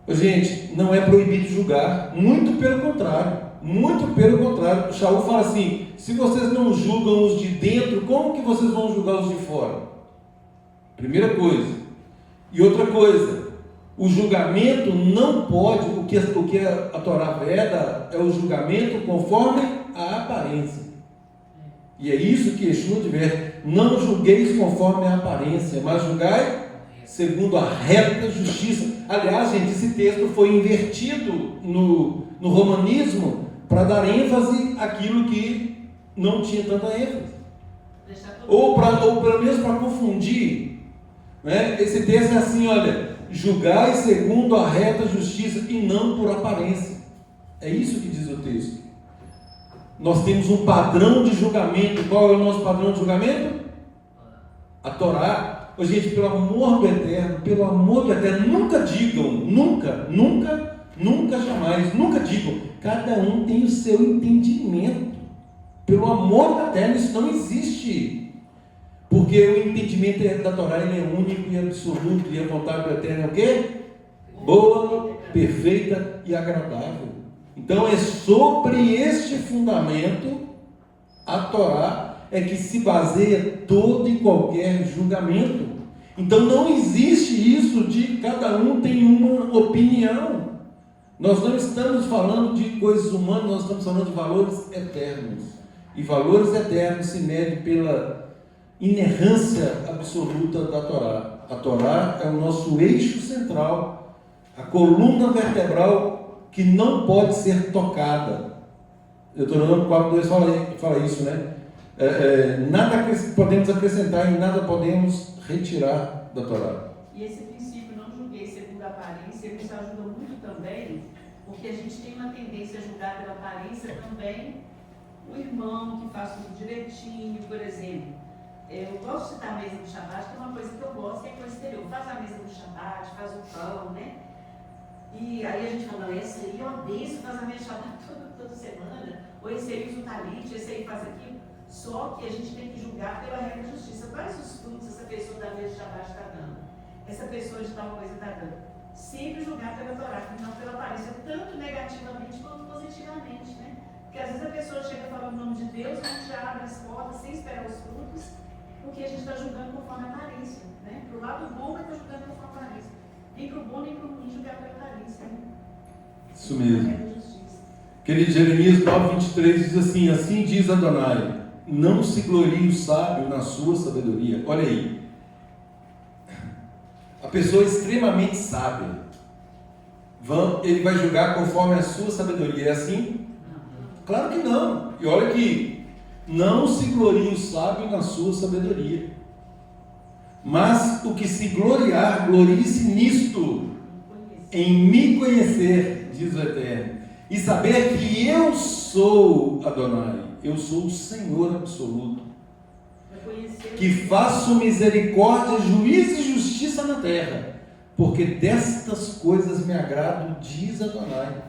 Gente, não é proibido julgar, muito pelo contrário. Muito pelo contrário. O Shaul fala assim: se vocês não julgam os de dentro, como que vocês vão julgar os de fora? Primeira coisa. E outra coisa, o julgamento não pode, o que a Torá veda é o julgamento conforme a aparência. E é isso que Yeshua adverte: não julgueis conforme a aparência, mas julgai segundo a reta justiça. Aliás, gente, esse texto foi invertido no romanismo para dar ênfase àquilo que não tinha tanta ênfase. Ou pelo menos para confundir. Né? Esse texto é assim, olha: julgai segundo a reta justiça e não por aparência. É isso que diz o texto. Nós temos um padrão de julgamento. Qual é o nosso padrão de julgamento? A Torá. Ô, gente, pelo amor do Eterno, nunca digam, nunca, jamais, nunca digam, cada um tem o seu entendimento. Pelo amor do Eterno, isso não existe. Porque o entendimento da Torá ele é único e absoluto, e a vontade do Eterno é o quê? Boa, perfeita e agradável. Então é sobre este fundamento, a Torá é que se baseia todo e qualquer julgamento. Então não existe isso de cada um tem uma opinião. Nós não estamos falando de coisas humanas, nós estamos falando de valores eternos. E valores eternos se medem pela inerrância absoluta da Torá. A Torá é o nosso eixo central, a coluna vertebral que não pode ser tocada. Deuteronômio 4:2 fala isso, né? Nada podemos acrescentar e nada podemos retirar da Torá. E esse princípio, não julguei segundo a aparência, ele nos ajuda muito também, porque a gente tem uma tendência a julgar pela aparência também o irmão que faz tudo direitinho, por exemplo. Eu gosto de citar a mesa do Shabbat, que é uma coisa que eu gosto, que é coisa exterior. Faz a mesa do Shabbat, faz o pão, né? E aí a gente fala: não, esse aí eu odeio, isso faz a mesa do Shabbat toda semana, ou esse aí usa o talit, esse aí faz aquilo. Só que a gente tem que julgar pela regra da justiça. Quais os frutos essa pessoa da mesa do Shabbat está dando? Essa pessoa de tal coisa está dando? Sempre julgar pela Torá, não pela aparência, tanto negativamente quanto positivamente, né? Porque às vezes a pessoa chega falando o nome de Deus, a gente já abre as portas sem esperar os frutos, porque a gente está julgando conforme a aparência, né? Para o lado bom, mas está julgando conforme a aparência. Nem para o bom, nem para o ruim, julgar pela aparência, né? Isso mesmo. Querido, Jeremias 9:23 diz assim: assim diz Adonai, não se glorie o sábio na sua sabedoria. Olha aí, a pessoa extremamente sábia, ele vai julgar conforme a sua sabedoria. É assim? Claro que não. E olha aqui: não se glorie o sábio na sua sabedoria, mas o que se gloriar, glorie-se nisto, em me conhecer, diz o Eterno, e saber que eu sou Adonai, eu sou o Senhor absoluto, que faço misericórdia, juízo e justiça na terra, porque destas coisas me agrado, diz Adonai.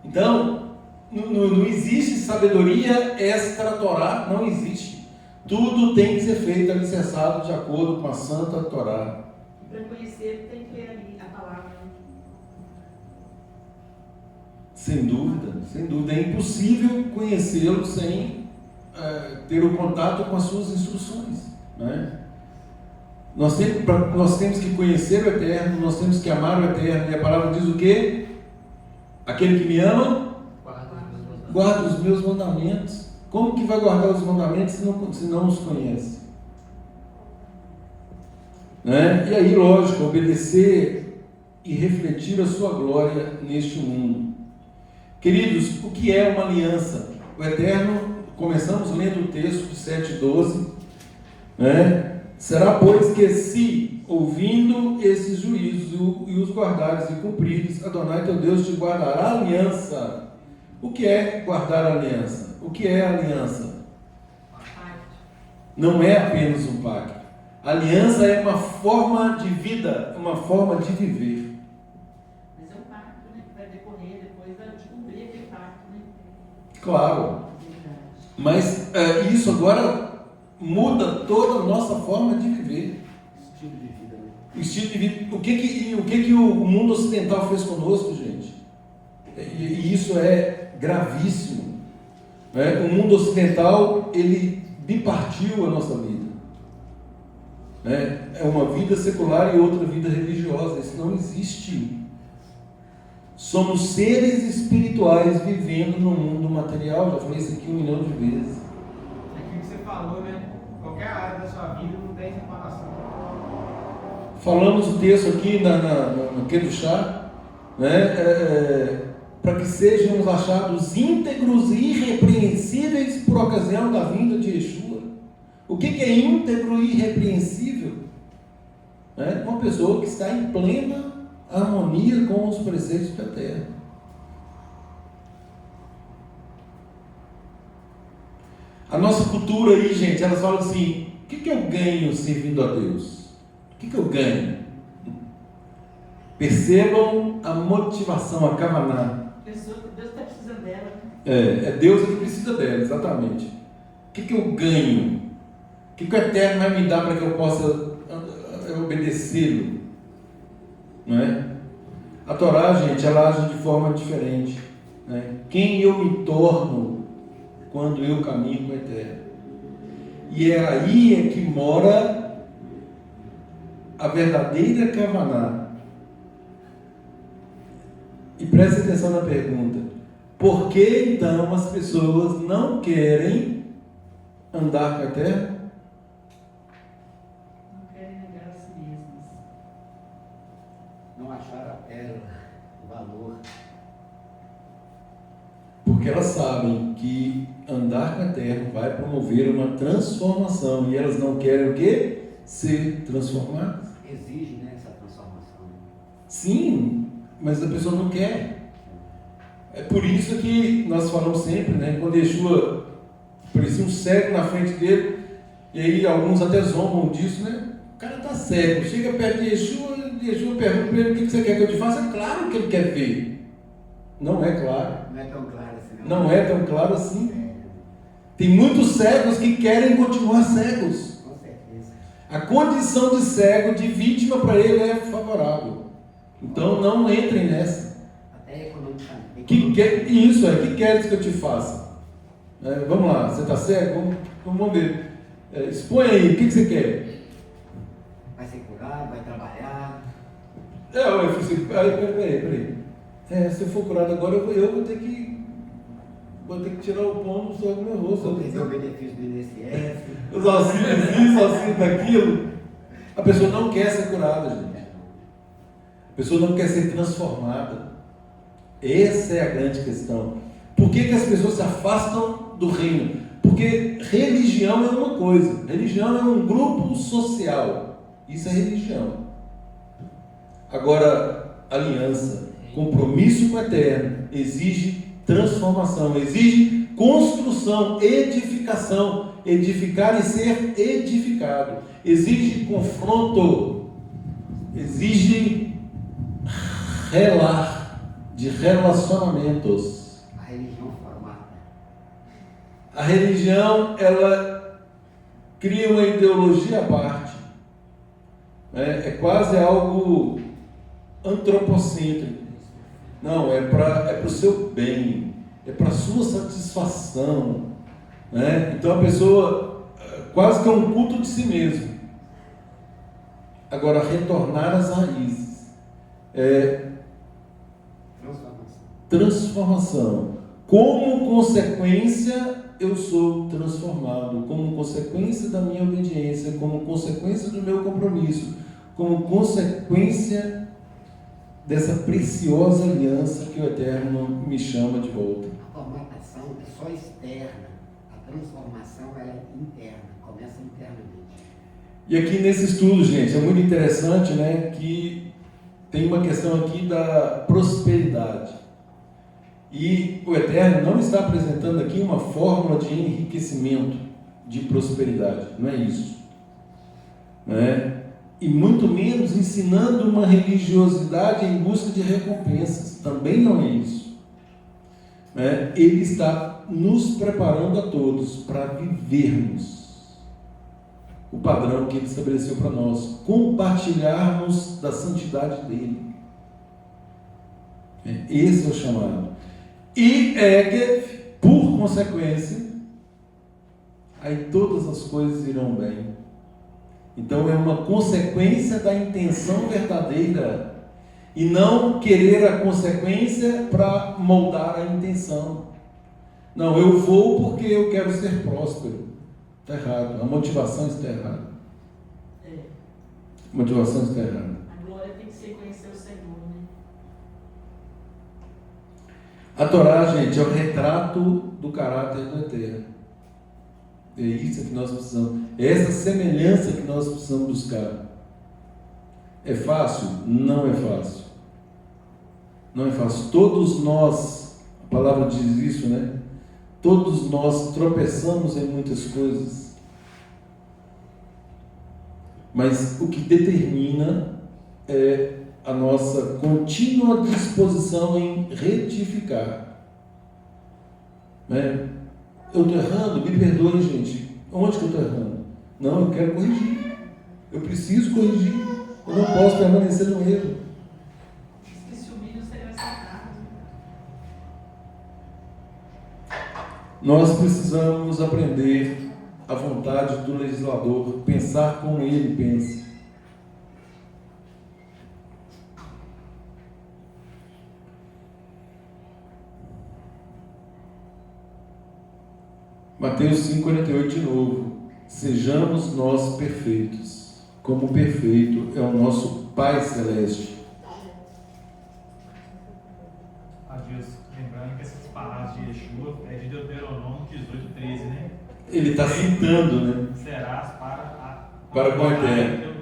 Então, não existe sabedoria extra Torá, não existe. Tudo tem que ser feito alicerçado de acordo com a Santa Torá. Para conhecer, tem que ler ali a palavra. Sem dúvida, sem dúvida. É impossível conhecê-lo sem ter o contato com as suas instruções, né? Nós temos que conhecer o Eterno, nós temos que amar o Eterno, e a palavra diz o quê? Aquele que me ama, guarda os meus mandamentos. Como que vai guardar os mandamentos se não os conhece? Né? E aí, lógico, obedecer e refletir a sua glória neste mundo. Queridos, o que é uma aliança? O Eterno, começamos lendo o texto de 7:12, né? Será, pois, que se, ouvindo esses juízos e os guardares e cumpridos, Adonai teu Deus te guardará a aliança. O que é guardar a aliança? O que é a aliança? Não é apenas um pacto. A aliança é uma forma de vida, uma forma de viver. Mas é um pacto, né? Que vai decorrer depois de cumprir aquele pacto, né? Claro. Verdade. Mas isso agora muda toda a nossa forma de viver. Estilo de vida, né? O estilo de vida. O que o mundo ocidental fez conosco, gente? E isso é gravíssimo. Né? O mundo ocidental, ele bipartiu a nossa vida. Né? É uma vida secular e outra vida religiosa. Isso não existe. Somos seres espirituais vivendo no mundo material. Já falei isso aqui 1 milhão de vezes. Aquilo que você falou, né? Qualquer área da sua vida não tem separação. Falamos o texto aqui no Kedushá, né? Para que sejamos achados íntegros e irrepreensíveis por ocasião da vinda de Yeshua. O que é íntegro e irrepreensível? Né? Uma pessoa que está em plena harmonia com os preceitos da terra. A nossa cultura aí, gente, elas falam assim: o que eu ganho servindo a Deus? O que eu ganho? Percebam a motivação, a kavaná. Pessoa que Deus está precisando dela, né? É Deus que precisa dela, exatamente. O que eu ganho? O que o Eterno vai me dar para que eu possa obedecê-lo? Não é? A Torá, gente, ela age de forma diferente. Né? Quem eu me torno quando eu caminho com o Eterno? E é aí que mora a verdadeira kavaná. E preste atenção na pergunta: por que então as pessoas não querem andar com a terra? Não querem negar a si mesmas. Não achar a terra o valor. Porque elas sabem que andar com a terra vai promover uma transformação e elas não querem o quê? Ser transformadas. Exige, né, essa transformação. Sim, mas a pessoa não quer. É por isso que nós falamos sempre, né? Quando Yeshua parecia um cego na frente dele, e aí alguns até zombam disso, né? O cara está cego, chega perto de Yeshua pergunta para ele: o que você quer que eu te faça? É claro que ele quer ver. Não é claro. Não é tão claro assim, Não é tão claro assim. Tem muitos cegos que querem continuar cegos. Com certeza. A condição de cego, de vítima, para ele é favorável. Então não entrem nessa. Até economicamente. Que queres que eu te faça? Vamos lá, você está cego? Vamos ver. Expõe aí, o que você quer? Vai ser curado, vai trabalhar. Eu falei assim: peraí. Se eu for curado agora, eu vou ter que tirar o pão do sol do meu rosto. Vou perder o benefício do INSS. Os auxílios disso, auxílios daquilo. A pessoa não quer ser curada, gente. A pessoa não quer ser transformada. Essa é a grande questão. Por que as pessoas se afastam do reino? Porque religião é uma coisa. Religião é um grupo social. Isso é religião. Agora, aliança, compromisso com o Eterno, exige transformação, exige construção, edificação, edificar e ser edificado, exige confronto, exige de relacionamentos. A religião formata. A religião, ela cria uma ideologia à parte, né? É quase algo antropocêntrico. Não, é para o seu bem, é para a sua satisfação, né? Então a pessoa quase que é um culto de si mesmo. Agora, retornar às raízes é transformação. Como consequência, eu sou transformado. Como consequência da minha obediência, como consequência do meu compromisso, como consequência dessa preciosa aliança que o Eterno me chama de volta. A formatação é só externa. A transformação ela é interna. Começa internamente. E aqui nesse estudo, gente, é muito interessante, né, que tem uma questão aqui da prosperidade. E o Eterno não está apresentando aqui uma fórmula de enriquecimento. de prosperidade, não é isso. Não é? E muito menos ensinando uma religiosidade em busca de recompensas, também não é isso. Não é? Ele está nos preparando a todos para vivermos o padrão que ele estabeleceu para nós, compartilharmos da santidade dele. Esse é o chamado. E por consequência, aí todas as coisas irão bem. Então é uma consequência da intenção verdadeira e não querer a consequência para moldar a intenção. Não, eu vou porque eu quero ser próspero. Está errado, a motivação está errada. A motivação está errada. A glória tem que ser conhecer o Senhor, né? A Torá, gente, é o retrato do caráter do Eterno. É isso que nós precisamos. É essa semelhança que nós precisamos buscar. É fácil? Não é fácil. Não é fácil. Todos nós, a palavra diz isso, né? Todos nós tropeçamos em muitas coisas. Mas o que determina é a nossa contínua disposição em retificar. Né? Eu estou errando, me perdoe, gente. Onde que eu estou errando? Não, eu quero corrigir. Eu preciso corrigir. Eu não posso permanecer no erro. Diz que se humilha, será exaltado. Nós precisamos aprender a vontade do legislador, pensar como ele pensa. Mateus 5,48 de novo. Sejamos nós perfeitos, como perfeito é o nosso Pai Celeste. Lembrando que essas palavras de Yeshua é de Deuteronômio 18:13, né? Ele está citando, né? Serás Para com o Eterno.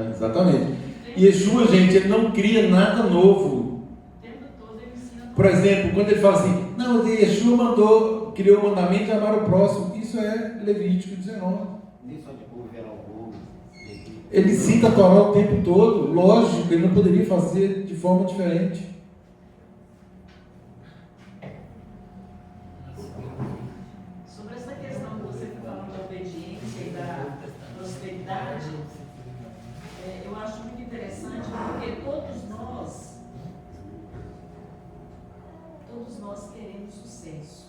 Exatamente. E Yeshua, gente, ele não cria nada novo. O tempo todo ele ensina. Por exemplo, quando ele fala assim, não, Yeshua criou o mandamento de amar o próximo. Isso é Levítico 19. Nem só de ver ao povo. Ele cita a Torá o tempo todo. Lógico, ele não poderia fazer de forma diferente. Sobre essa questão que você está falando da obediência e da prosperidade, eu acho muito interessante porque todos nós queremos sucesso.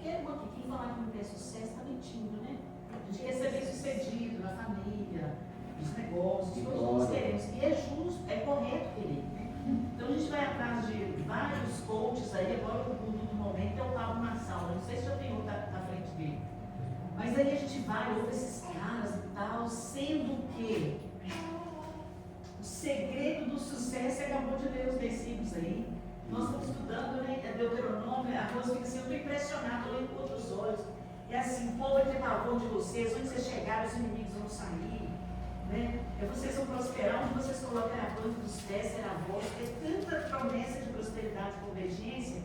Quem falar que não quer sucesso está mentindo, né? A gente quer ser bem sucedido na família, nos negócios, todos nós queremos. E é justo, é correto querer. Então a gente vai atrás de vários coaches aí, agora o mundo do momento é o Pablo Marçal, não sei se já tem outro na frente dele. Mas aí a gente vai, ouve esses caras e tal, sendo que o segredo do sucesso, você acabou de ler os versículos aí. Nós estamos estudando, né, Deuteronômio, a Rosa fica assim, eu estou impressionado, eu olho com outros olhos. É assim, o povo vai ter pavor de vocês, onde vocês chegarem, os inimigos vão sair. Né? Vocês vão prosperar, onde vocês colocarem a planta dos pés, será vosso. É tanta promessa de prosperidade e convergência.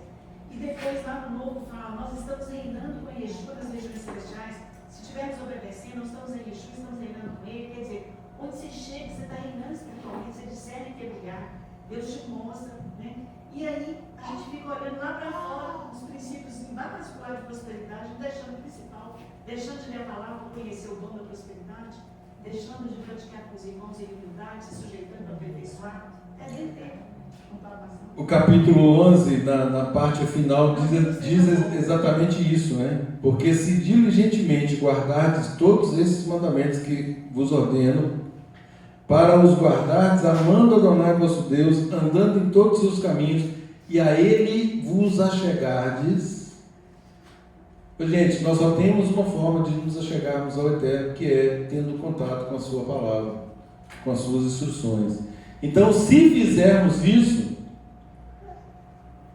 E depois lá no Novo fala, nós estamos reinando com Yeshua das legiões celestiais. Se estivermos obedecendo, nós estamos em Yeshua, estamos reinando com Ele. Quer dizer, onde você chega, você está reinando espiritualmente, você discerne que é lugar. Deus te mostra, né? E aí, a gente fica olhando lá para fora, os princípios lá particulares de prosperidade, deixando o principal, deixando de ler a palavra, conhecer o dom da prosperidade, deixando de praticar com os irmãos em humildade, se sujeitando a aperfeiçoar. É bem tempo. O capítulo 11, na parte final, diz exatamente isso, né? Porque se diligentemente guardardes todos esses mandamentos que vos ordeno, para os guardardes, amando Adonai vosso Deus, andando em todos os seus caminhos, e a Ele vos achegardes. Gente, nós só temos uma forma de nos achegarmos ao Eterno, que é tendo contato com a sua palavra, com as suas instruções. Então, se fizermos isso,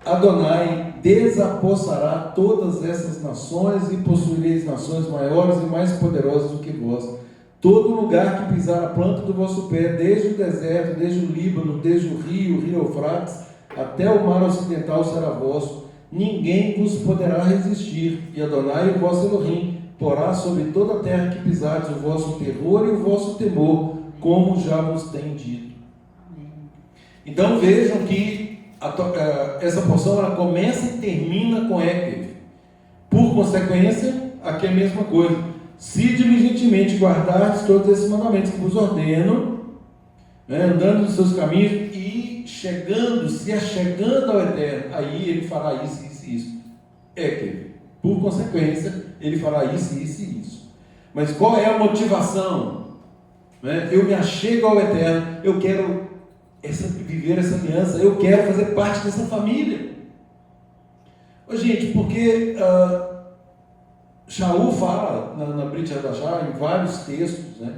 Adonai desapossará todas essas nações e possuireis nações maiores e mais poderosas do que vós. Todo lugar que pisar a planta do vosso pé, desde o deserto, desde o Líbano, desde o rio Eufrates, até o mar ocidental será vosso. Ninguém vos poderá resistir, e Adonai, o vosso Elohim, porá sobre toda a terra que pisardes o vosso terror e o vosso temor, como já vos tenho dito. Então vejam que essa porção ela começa e termina com Ekev. Por consequência, aqui é a mesma coisa. Se diligentemente guardardes todos esses mandamentos que vos ordeno, andando nos seus caminhos e se achegando ao Eterno, aí ele fará isso, isso e isso. Ekev. Por consequência, ele fará isso, isso e isso. Mas qual é a motivação? Eu me achego ao Eterno, eu quero viver essa aliança, eu quero fazer parte dessa família. Gente, porque Shaul fala na Brit Hadashah, em vários textos, né?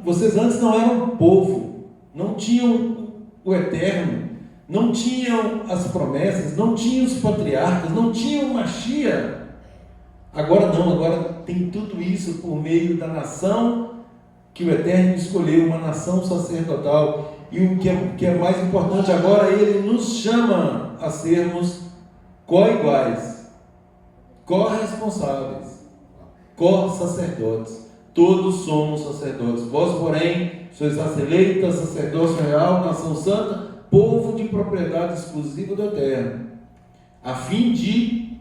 Vocês antes não eram povo, não tinham o Eterno, não tinham as promessas, não tinham os patriarcas, não tinham Mashiach. Agora não, agora tem tudo isso por meio da nação que o Eterno escolheu, uma nação sacerdotal. E o que é mais importante agora, ele nos chama a sermos co-iguais, co-responsáveis, co-sacerdotes. Todos somos sacerdotes. Vós, porém, sois raça eleita, sacerdócio real, nação santa, povo de propriedade exclusiva do Eterno, a fim de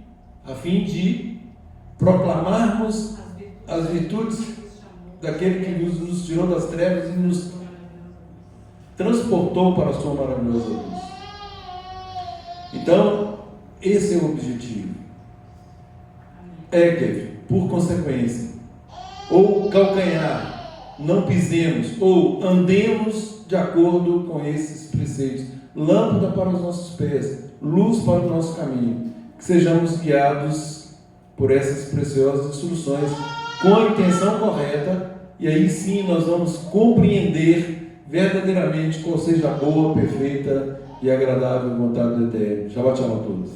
proclamarmos as virtudes daquele que nos tirou das trevas e nos transportou para a sua maravilhosa luz. Então, esse é o objetivo. Ekev, por consequência, ou calcanhar, não pisemos, ou andemos de acordo com esses preceitos. Lâmpada para os nossos pés, luz para o nosso caminho. Que sejamos guiados por essas preciosas instruções com a intenção correta, e aí sim nós vamos compreender verdadeiramente qual seja a boa, perfeita e agradável vontade do Eterno. Shabbat shalom a todos.